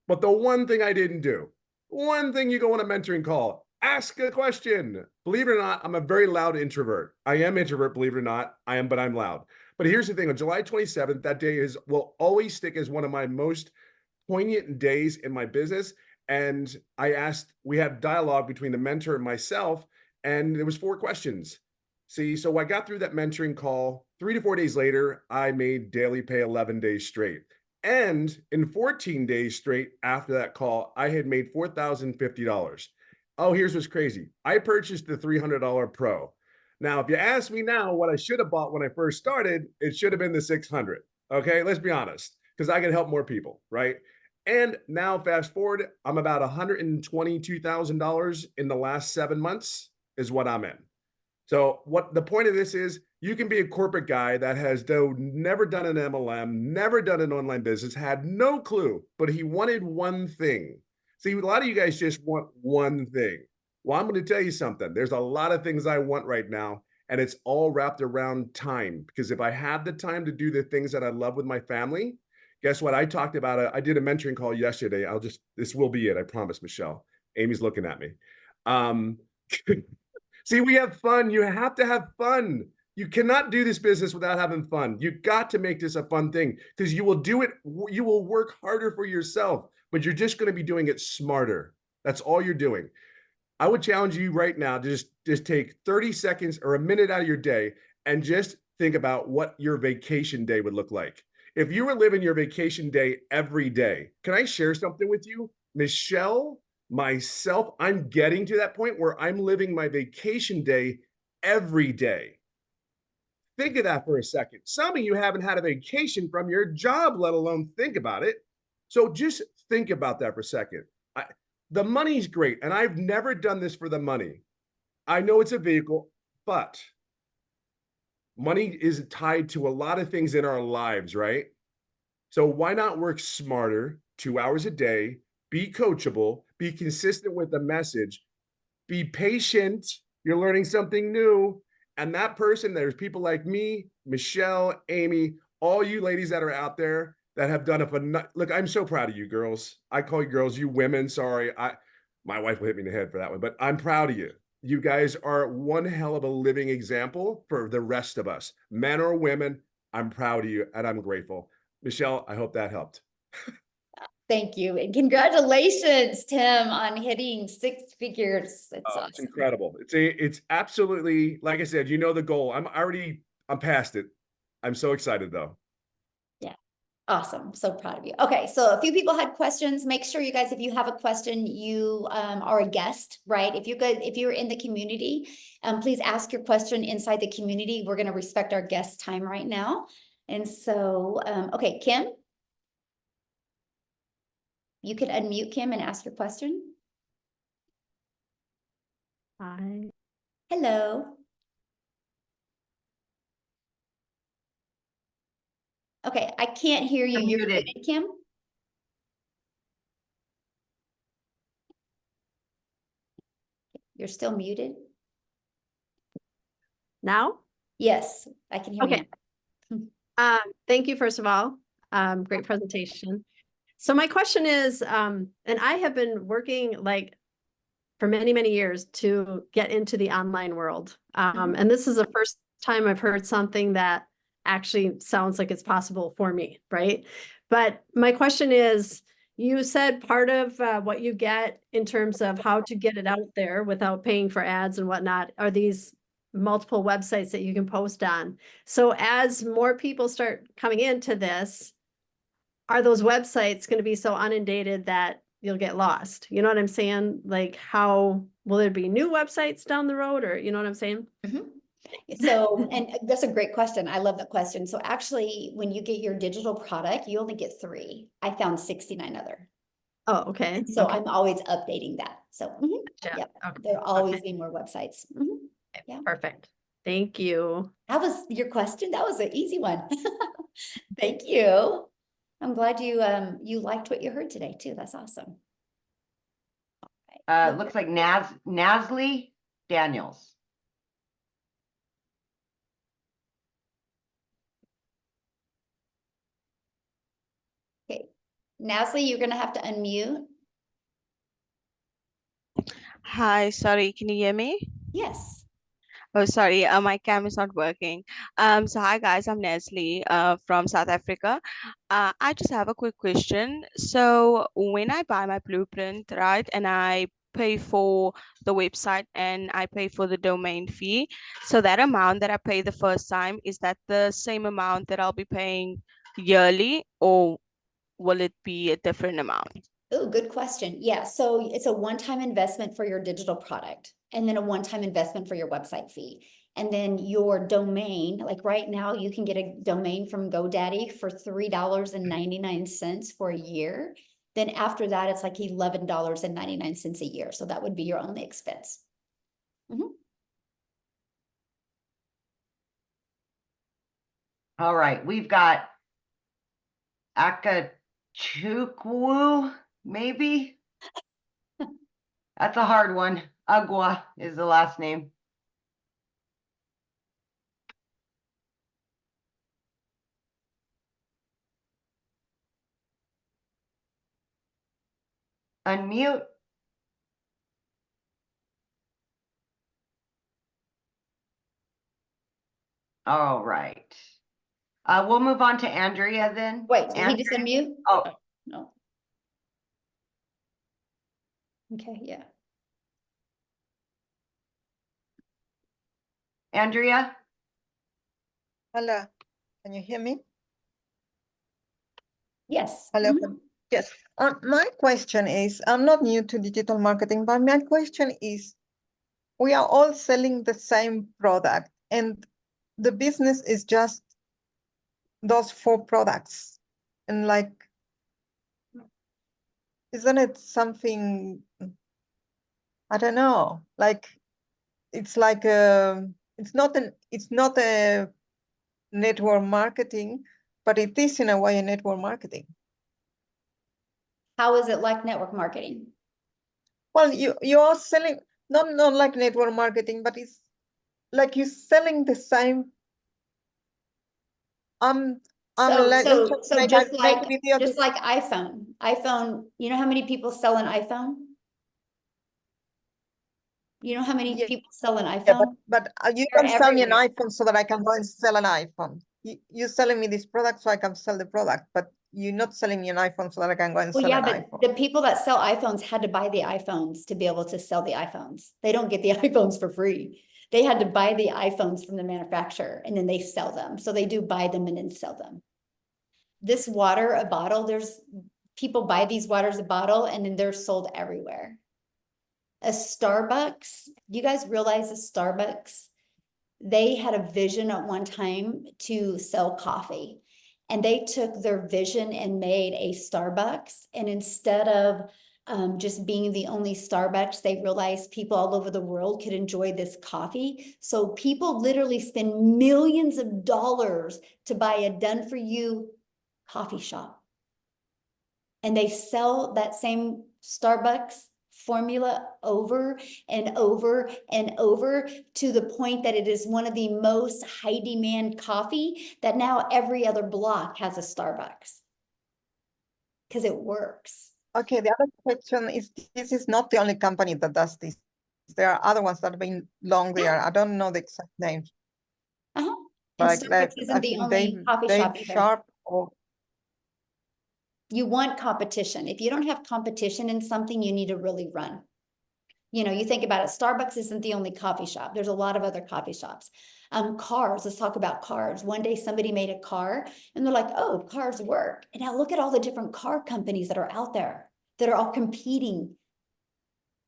But the one thing I didn't do, one thing you go on a mentoring call, ask a question. Believe it or not, I'm a very loud introvert. I am introvert, believe it or not. But I'm loud. But here's the thing, on July 27th, that day will always stick as one of my most poignant days in my business. And we had dialogue between the mentor and myself, and there was 4 questions. See, so I got through that mentoring call. 3 to 4 days later, I made daily pay 11 days straight. And in 14 days straight after that call, I had made $4,050. Oh, here's what's crazy. I purchased the $300 Pro. Now, if you ask me now what I should have bought when I first started, it should have been the 600. Okay, let's be honest, because I can help more people, right? And now fast forward, I'm about $122,000 in the last 7 months is what I'm in. So what the point of this is, you can be a corporate guy that has never done an MLM, never done an online business, had no clue, but he wanted one thing. See, a lot of you guys just want one thing. Well, I'm going to tell you something. There's a lot of things I want right now, and it's all wrapped around time. Because if I have the time to do the things that I love with my family, guess what? I talked about I did a mentoring call yesterday. This will be it. I promise, Michelle. Amy's looking at me. See, we have fun. You have to have fun. You cannot do this business without having fun. You got to make this a fun thing because you will do it. You will work harder for yourself, but you're just going to be doing it smarter. That's all you're doing. I would challenge you right now to just take 30 seconds or a minute out of your day and just think about what your vacation day would look like. If you were living your vacation day every day, can I share something with you? Michelle, myself, I'm getting to that point where I'm living my vacation day every day. Think of that for a second. Some of you haven't had a vacation from your job, let alone think about it. So just think about that for a second. The money's great, and I've never done this for the money. I know it's a vehicle, but money is tied to a lot of things in our lives, right? So why not work smarter, 2 hours a day, be coachable, be consistent with the message, be patient. You're learning something new. And that person, there's people like me, Michelle, Amy, all you ladies that are out there that have done look, I'm so proud of you girls. I call you girls, you women. Sorry. My wife will hit me in the head for that one, but I'm proud of you. You guys are one hell of a living example for the rest of us, men or women. I'm proud of you and I'm grateful. Michelle, I hope that helped. Thank you. And congratulations, Tim, on hitting 6 figures. It's awesome. It's incredible. It's absolutely, like I said, you know the goal. I'm past it. I'm so excited though. Yeah. Awesome. So proud of you. Okay. So a few people had questions. Make sure you guys, if you have a question, you are a guest, right? If you're in the community, please ask your question inside the community. We're going to respect our guest time right now. And so, okay, Kim, you could unmute Kim and ask your question. Hi. Hello. Okay, I can't hear you. You're Muted. muted, Kim. You're still muted. Now? Yes, I can hear you. Okay. Thank you, first of all. Great presentation. So my question is, and I have been working like for many, many years to get into the online world. And this is the first time I've heard something that actually sounds like it's possible for me, right? But my question is, you said part of what you get in terms of how to get it out there without paying for ads and whatnot are these multiple websites that you can post on. So as more people start coming into this, are those websites going to be so inundated that you'll get lost? You know what I'm saying? Like, how will there be new websites down the road, or you know what I'm saying? So, and that's a great question. I love that question. So actually, when you get your digital product, you only get 3. I found 69 other. Oh, okay. So Okay. I'm always updating that. So Gotcha. yep, Okay. there'll always Okay. be more websites. Yeah. Perfect. Thank you. That was your question. That was an easy one. Thank you. I'm glad you liked what you heard today too. That's awesome. Looks like Nasli Daniels. Okay, Nasli, you're gonna have to unmute. Hi, sorry, can you hear me? Yes. Oh, sorry, my cam is not working. So hi guys, I'm Nestle, from South Africa. I just have a quick question. So when I buy my blueprint, right, and I pay for the website and I pay for the domain fee, so that amount that I pay the first time, is that the same amount that I'll be paying yearly, or will it be a different amount? Oh, good question. Yeah, so it's a one-time investment for your digital product, and then a one-time investment for your website fee. And then your domain, like right now, you can get a domain from GoDaddy for $3.99 for a year. Then after that, it's like $11.99 a year. So that would be your only expense. All right, we've got Akachukwu, maybe? That's a hard one. Agua is the last name. Unmute. All right. We'll move on to Andrea then. Wait, did he just unmute? Oh, No. Okay, yeah. Andrea? Hello, can you hear me? Yes. Hello. Mhm. Yes. My question is, I'm not new to digital marketing, but my question is, we are all selling the same product, and the business is just those 4 products. And like, isn't it something, I don't know, like, it's like it's not a network marketing, but it is in a way a network marketing. How is it like network marketing? Well, you are selling not like network marketing, but it's like you're selling the same. I'm like, So just make like a video to, iPhone, you know how many people sell an iPhone? You know how many yeah, people sell an yeah, iPhone? but you They're don't sell me an everywhere. iPhone so that I can go and sell an iPhone. You're selling me this product so I can sell the product, but you're not selling me an iPhone so that I can go and Well, sell yeah, an but iPhone. the people that sell iPhones had to buy the iPhones to be able to sell the iPhones. They don't get the iPhones for free. They had to buy the iPhones from the manufacturer and then they sell them. So they do buy them and then sell them. This water, a bottle, there's people buy these waters a bottle and then they're sold everywhere. A Starbucks, you guys realize a Starbucks, they had a vision at one time to sell coffee, and they took their vision and made a Starbucks. And instead of just being the only Starbucks, they realized people all over the world could enjoy this coffee. So people literally spend millions of dollars to buy a done for you coffee shop. And they sell that same Starbucks formula over and over and over to the point that it is one of the most high demand coffee that now every other block has a Starbucks. Because it works. Okay, the other question is, this is not the only company that does this. There are other ones that have been long there. I don't know the exact names. Uh-huh. And Like Starbucks I isn't the think only coffee shop Dave either. Sharp or You want competition. If you don't have competition in something, you need to really run. You know, you think about it, Starbucks isn't the only coffee shop. There's a lot of other coffee shops. Cars, let's talk about cars. One day somebody made a car and they're like, oh, cars work. And now look at all the different car companies that are out there that are all competing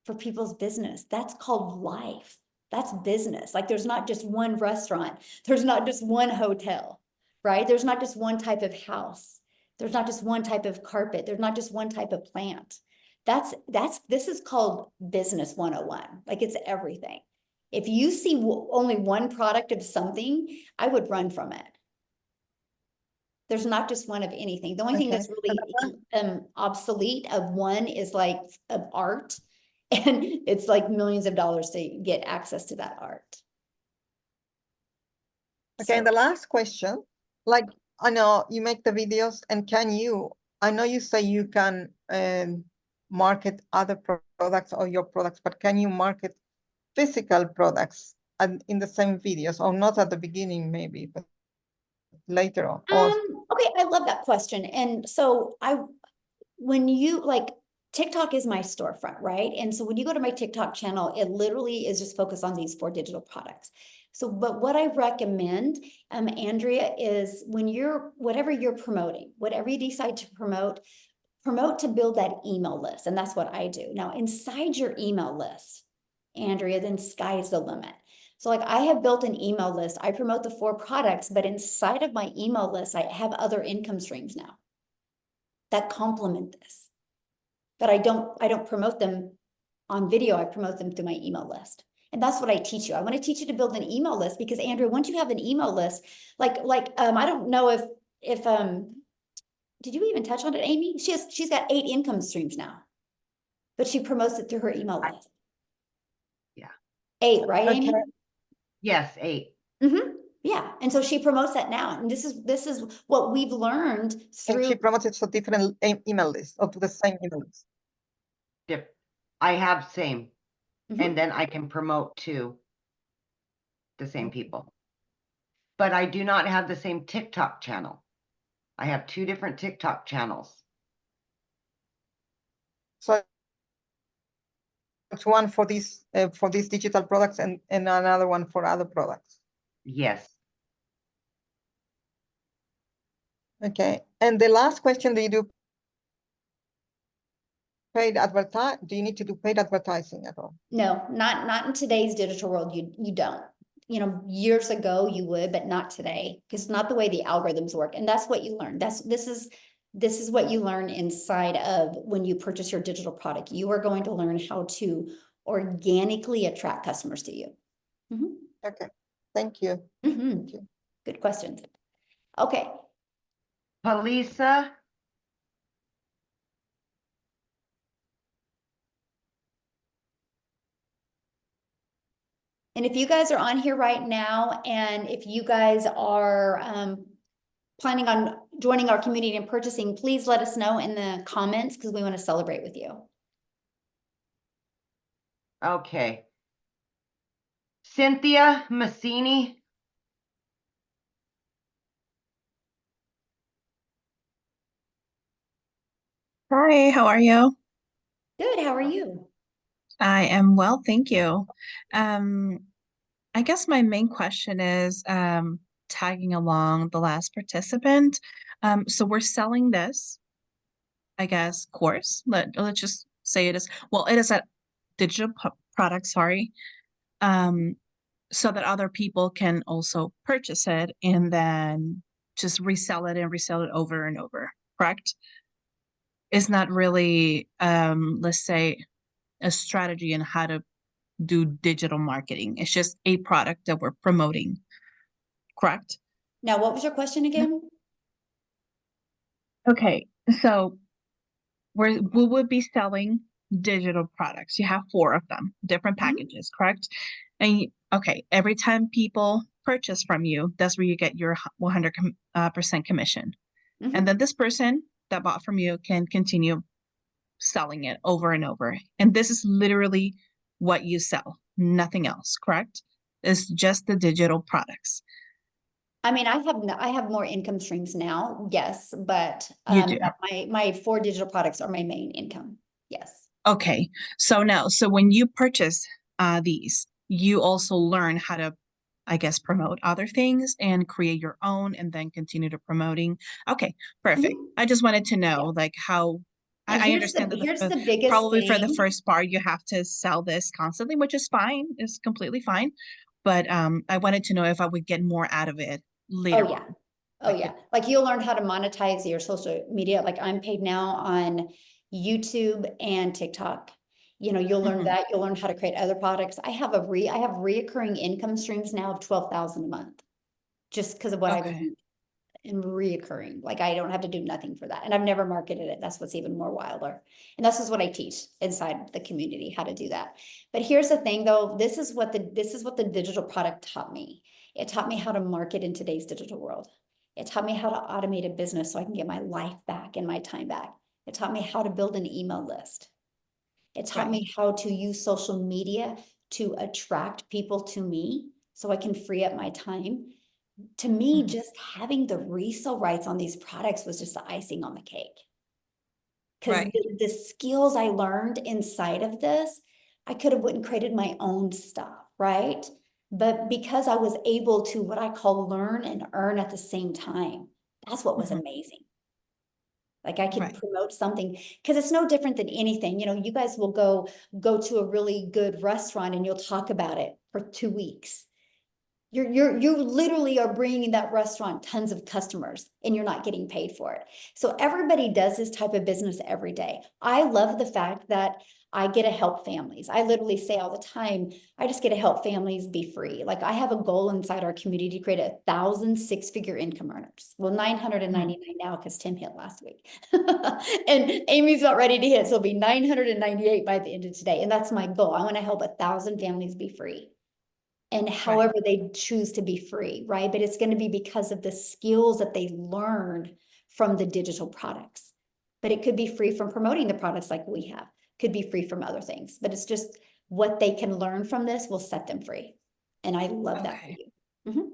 for people's business. That's called life. That's business. Like there's not just one restaurant. There's not just one hotel, right? There's not just one type of house. There's not just one type of carpet. There's not just one type of plant. This is called business 101. Like it's everything. If you see only one product of something, I would run from it. There's not just one of anything. The only thing that's really obsolete of one is like of art. And it's like millions of dollars to get access to that art. okay, and the last question, like I know you make the videos and I know you say you can market other products or your products, but can you market physical products in the same videos, or not at the beginning maybe, but later on? Okay, I love that question. And so when you like, TikTok is my storefront, right? And so when you go to my TikTok channel, it literally is just focused on these 4 digital products. So, but what I recommend, Andrea, is when whatever you're promoting, whatever you decide to promote to build that email list. And that's what I do. Now, inside your email list, Andrea, then sky's the limit. So like I have built an email list. I promote the 4 products, but inside of my email list, I have other income streams now that complement this. But I don't promote them on video. I promote them through my email list. And that's what I teach you. I want to teach you to build an email list because Andrea, once you have an email list, I don't know if did you even touch on it, Amy? She's got 8 income streams now, but she promotes it through her email list. Yeah. 8, right, Okay. Amy? Yes, 8. Mm-hmm. Yeah. And so she promotes that now. And this is what we've learned And through. she promotes it to different email lists or to the same email list. I have same. Mhm. And then I can promote to the same people. But I do not have the same TikTok channel. I have 2 different TikTok channels. So it's one for these digital products and another one for other products. Yes. Okay. And the last question, do you do paid advertise? Do you need to do paid advertising at all? No, not in today's digital world. You don't. You know, years ago you would, but not today, because not the way the algorithms work. And that's what you learn. This is what you learn inside of when you purchase your digital product. You are going to learn how to organically attract customers to you. Mm-hmm. Okay. Thank you. Mm-hmm. Thank you. Good questions. Okay. Palisa, And if you guys are on here right now, and if you guys are planning on joining our community and purchasing, please let us know in the comments because we want to celebrate with you. okay. Cynthia Massini. Hi, how are you? Good, how are you? I am well, thank you. I guess my main question is tagging along the last participant. So we're selling this, I guess, course. Let's just say it is, well, it is a digital product, sorry, so that other people can also purchase it and then just resell it over and over, correct? It's not really, let's say, a strategy on how to do digital marketing. It's just a product that we're promoting, correct? Now, what was your question again? Okay, so we would be selling digital products. You have 4 of them, different Mhm. packages, correct? And okay, every time people purchase from you, that's where you get your 100% commission. Mhm. And then this person that bought from you can continue selling it over and over. And this is literally what you sell, nothing else, correct? It's just the digital products. I mean, I have more income streams now, yes, but You do. my 4 digital products are my main income. Yes. Okay. So now, so when you purchase these, you also learn how to, I guess, promote other things and create your own and then continue to promoting. Okay, perfect. Mhm. I just wanted to Yeah. know like how And I understand that here's the biggest probably for the thing. first part you have to sell this constantly, which is fine, it's completely fine. But I wanted to know if I would get more out of it later Oh yeah. on. Oh Like yeah. Like you'll learn how to monetize your social media. Like I'm paid now on YouTube and TikTok. You know, you'll learn Mhm. that. You'll learn how to create other products. I have reoccurring income streams now of 12,000 a month just because of what I've Okay. learned and reoccurring. Like I don't have to do nothing for that. And I've never marketed it. That's what's even more wilder. And this is what I teach inside the community, how to do that. But here's the thing though, this is what the digital product taught me. It taught me how to market in today's digital world. It taught me how to automate a business so I can get my life back and my time back. It taught me how to build an email list. It taught Right. me how to use social media to attract people to me so I can free up my time. To me, Mhm. just having the resale rights on these products was just the icing on the cake. Because Right. the skills I learned inside of this, I could have went and created my own stuff, right? But because I was able to what I call learn and earn at the same time, that's what was Mhm. amazing. Like I could Right. promote something because it's no different than anything. You know, you guys will go to a really good restaurant and you'll talk about it for 2 weeks. You literally are bringing that restaurant tons of customers and you're not getting paid for it. So everybody does this type of business every day. I love the fact that I get to help families. I literally say all the time, I just get to help families be free. Like I have a goal inside our community to create 1,000 6-figure income earners. Well, 999 now because Tim hit last week. And Amy's about ready to hit. So it'll be 998 by the end of today. And that's my goal. I want to help 1,000 families be free and Right. however they choose to be free, right? But it's going to be because of the skills that they learned from the digital products. But it could be free from promoting the products like we have, could be free from other things, but it's just what they can learn from this will set them free. And I love that for Okay. you. Mhm,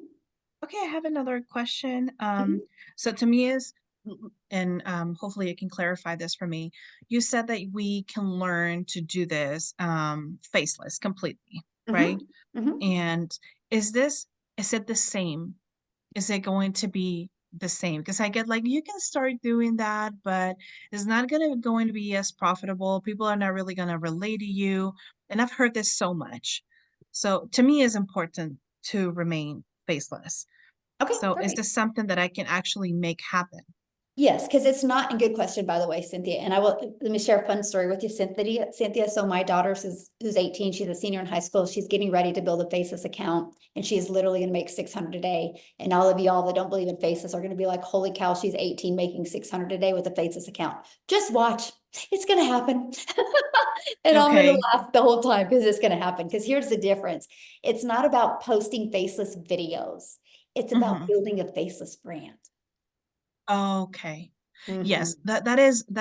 Okay, I have another question. mhm, So to me is, and hopefully you can clarify this for me. You said that we can learn to do this faceless completely, right? mhm, mhm. And is this, is it the same? Is it going to be the same? Because I get like you can start doing that, but it's not going to be as profitable. People are not really gonna relate to you. And I've heard this so much. So to me, it's important to remain faceless. Okay, So is perfect. this something that I can actually make happen? Yes, because it's not a good question, by the way, Cynthia. And I will let me share a fun story with you, Cynthia. Cynthia, so my daughter who's 18, she's a senior in high school. She's getting ready to build a Faceless account, and she is literally going to make 600 a day. And all of y'all that don't believe in Faceless are going to be like, "Holy cow, she's 18 making 600 a day with a Faceless account." Just watch, it's going to happen. And I'm going to Okay. laugh the whole time because it's going to happen. Because here's the difference: it's not about posting faceless videos; it's about Hmm. building a faceless brand. Okay. Mhm. Yes, that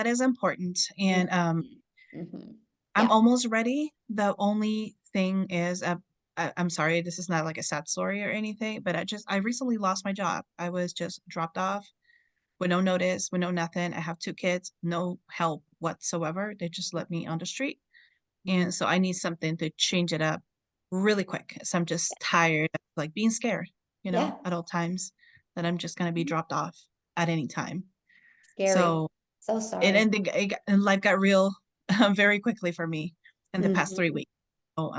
is important. And Mhm. Mhm. I'm Yeah. almost ready. The only thing is, I'm sorry, this is not like a sad story or anything, but I recently lost my job. I was just dropped off with no notice, with no nothing. I have 2 kids, no help whatsoever. They just let me on the street. Mhm. And so I need something to change it up really quick. So I'm just tired of like being scared, Yeah. at all times that I'm just gonna be dropped off at any time. Scary. So So it sorry. ended, and life got real very quickly for me in the past 3 Mhm. weeks. So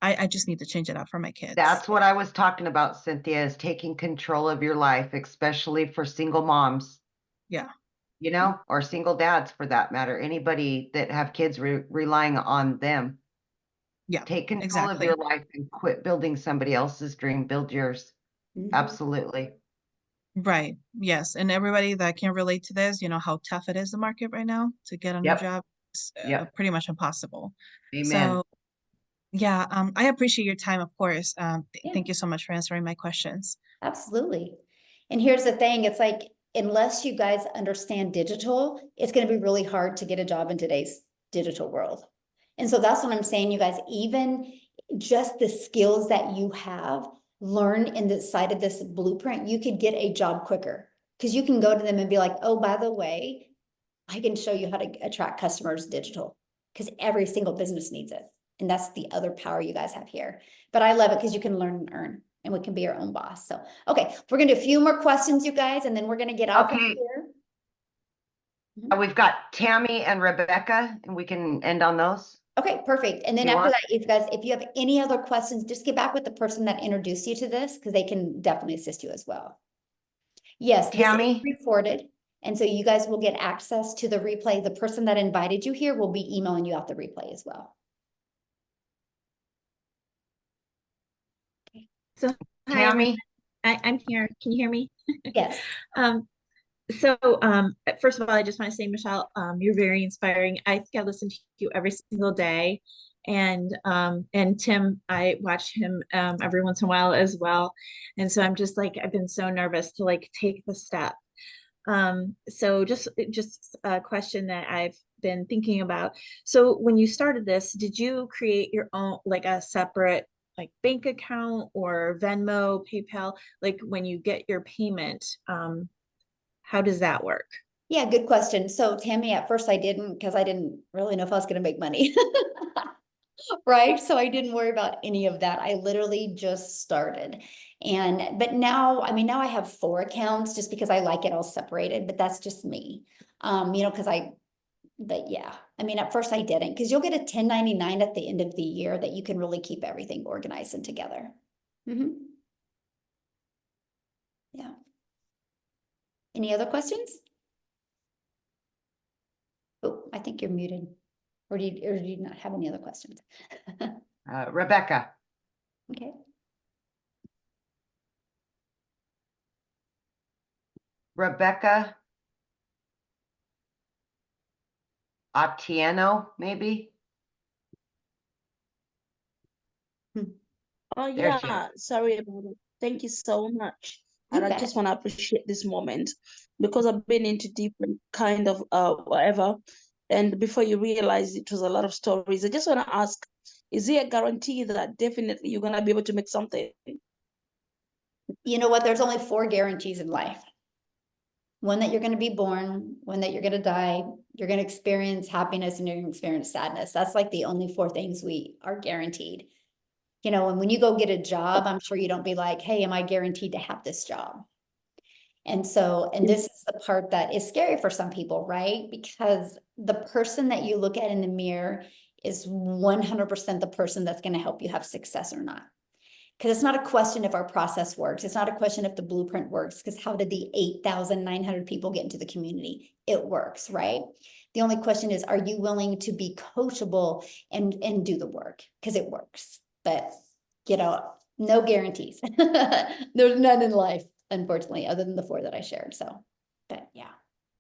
I just need to change it up for my kids. That's what I was talking about, Cynthia, is taking control of your life, especially for single moms, Yeah, or single dads for that matter. Anybody that have kids relying on them. yeah, Take control of your exactly. life and quit building somebody else's dream. Build yours. Mhm. Absolutely. Right. Yes. And everybody that can relate to this, you know how tough it is the market right now to get a new Yep. job. Yep. pretty much impossible. Amen. So yeah, I appreciate your time, of course. Yeah. Thank you so much for answering my questions. Absolutely. And here's the thing, it's like, unless you guys understand digital, it's going to be really hard to get a job in today's digital world. And so that's what I'm saying, you guys, even just the skills that you have learned in the side of this blueprint, you could get a job quicker because you can go to them and be like, oh, by the way, I can show you how to attract customers digital because every single business needs it. And that's the other power you guys have here. But I love it because you can learn and earn, and we can be our own boss. So, okay, we're gonna do a few more questions, you guys, and then we're gonna get off of Okay. here. We've got Tammy and Rebecca, and we can end on those. Okay, perfect. And then You after want- that, if you have any other questions, just get back with the person that introduced you to this because they can definitely assist you as well. Yes, this is Tammy? recorded. And so you guys will get access to the replay. The person that invited you here will be emailing you out the replay as well. So hi, Tammy? I'm here. Can you hear me? Yes. First of all, I just want to say, Michelle, you're very inspiring. I think I listen to you every single day. And Tim, I watch him every once in a while as well. And so I'm just like, I've been so nervous to like take the step. So just a question that I've been thinking about. So when you started this, did you create your own, like a separate like bank account or Venmo, PayPal? Like when you get your payment, how does that work? Yeah, good question. So Tammy, at first I didn't, because I didn't really know if I was going to make money. Right. So I didn't worry about any of that. I literally just started. But now, I mean, now I have 4 accounts just because I like it all separated, but that's just me. But yeah, I mean, at first I didn't, because you'll get a 1099 at the end of the year that you can really keep everything organized and together. Yeah. Any other questions? Oh, I think you're muted. Or do you not have any other questions? Rebecca? Okay. Rebecca? Atieno, maybe? Oh There she yeah, sorry about it. Thank you so much. You And I bet. just want to appreciate this moment because I've been into different kind of whatever. And before you realize it was a lot of stories, I just want to ask, is there a guarantee that definitely you're gonna be able to make something? You know what? There's only 4 guarantees in life. One that you're going to be born, one that you're going to die, you're going to experience happiness, and you're going to experience sadness. That's like the only 4 things we are guaranteed. You know, and when you go get a job, I'm sure you don't be like, hey, am I guaranteed to have this job? And this is the part that is scary for some people, right? Because the person that you look at in the mirror is 100% the person that's going to help you have success or not. Because it's not a question if our process works. It's not a question if the blueprint works, because how did the 8,900 people get into the community? It works, right? The only question is, are you willing to be coachable and do the work? Because it works. But, you know, no guarantees. There's none in life, unfortunately, other than the 4 that I shared. So, but yeah.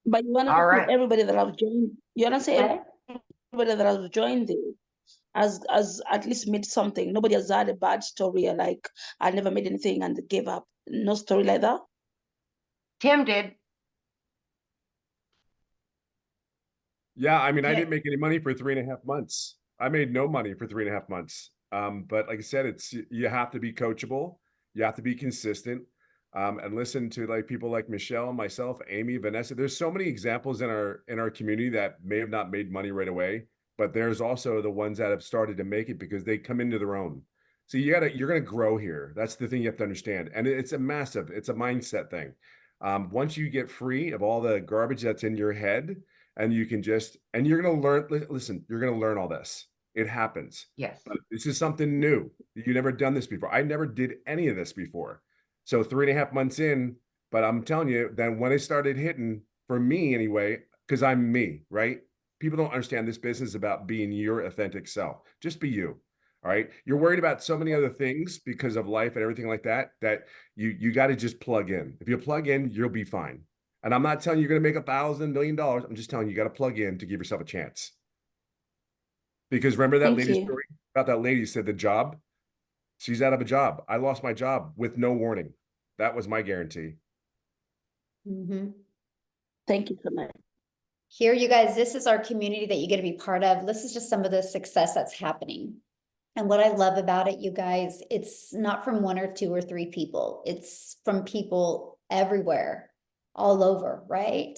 But you wanna All say right. everybody that I've joined, you wanna say What? everybody that I've joined this has at least made something. Nobody has had a bad story or like I never made anything and gave up. No story like that. Tim did. Yeah, I mean, I Okay. didn't make any money for 3.5 months. I made no money for 3.5 months. But like I said, you have to be coachable, you have to be consistent, and listen to like people like Michelle, myself, Amy, Vanessa. There's so many examples in our community that may have not made money right away, but there's also the ones that have started to make it because they come into their own. So you're gonna grow here. That's the thing you have to understand. And it's a mindset thing. Once you get free of all the garbage that's in your head, and you can and you're going to learn, listen, you're going to learn all this. It happens. Yes. But this is something new. You never done this before. I never did any of this before. So 3.5 months in, but I'm telling you, then when it started hitting, for me anyway, because I'm me, right? People don't understand this business is about being your authentic self. Just be you. All right. You're worried about so many other things because of life and everything like that, that you got to just plug in. If you plug in, you'll be fine. And I'm not telling you you're going to make $1,000 million. I'm just telling you, you got to plug in to give yourself a chance. Because remember that Thank lady you. story about that lady said the job, she's out of a job. I lost my job with no warning. That was my guarantee. Mhm. Thank you so much. Here, you guys, this is our community that you get to be part of. This is just some of the success that's happening. And what I love about it, you guys, it's not from one or two or three people. It's from people everywhere, all over, right?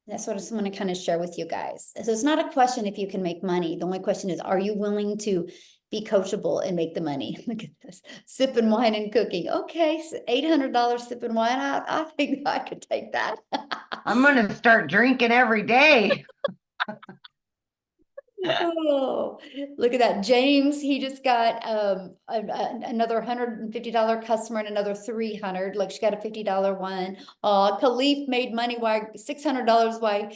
That's what I just want to kind of share with you guys. So it's not a question if you can make money. The only question is, are you willing to be coachable and make the money? Look at this, sipping wine and cooking. Okay, so $800 sipping wine. I think I could take that. I'm gonna start drinking every day. Oh, look at that. James, he just got another $150 customer and another 300. Look, she got a $50 one. Khalif made money while $600 while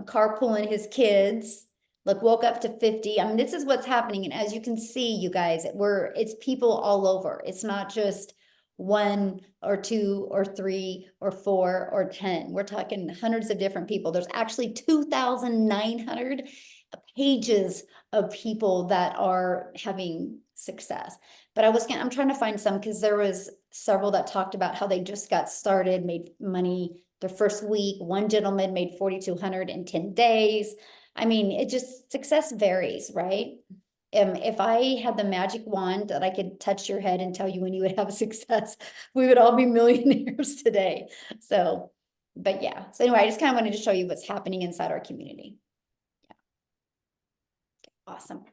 carpooling his kids. Look, woke up to 50. I mean, this is what's happening. And as you can see, you guys, it's people all over. It's not just one or two or three or four or 10. We're talking hundreds of different people. There's actually 2,900 pages of people that are having success. But I'm trying to find some, because there was several that talked about how they just got started, made money their first week. One gentleman made 4,200 in 10 days. I mean, it just, success varies, right? If I had the magic wand that I could touch your head and tell you when you would have success, we would all be millionaires today. So, but yeah. So anyway, I just kind of wanted to show you what's happening inside our community. Awesome.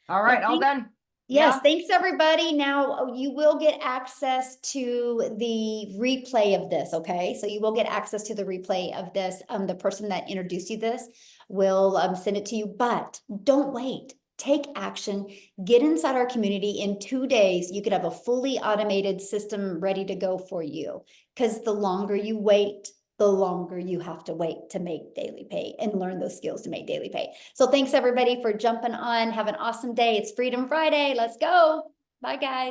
All right, all done. Yes, Yeah. thanks everybody. Now you will get access to the replay of this, okay? So you will get access to the replay of this. The person that introduced you this will send it to you, but don't wait. Take action, get inside our community. In 2 days, you could have a fully automated system ready to go for you. Because the longer you wait, the longer you have to wait to make daily pay and learn those skills to make daily pay. So thanks everybody for jumping on. Have an awesome day. It's Freedom Friday. Let's go. Bye guys.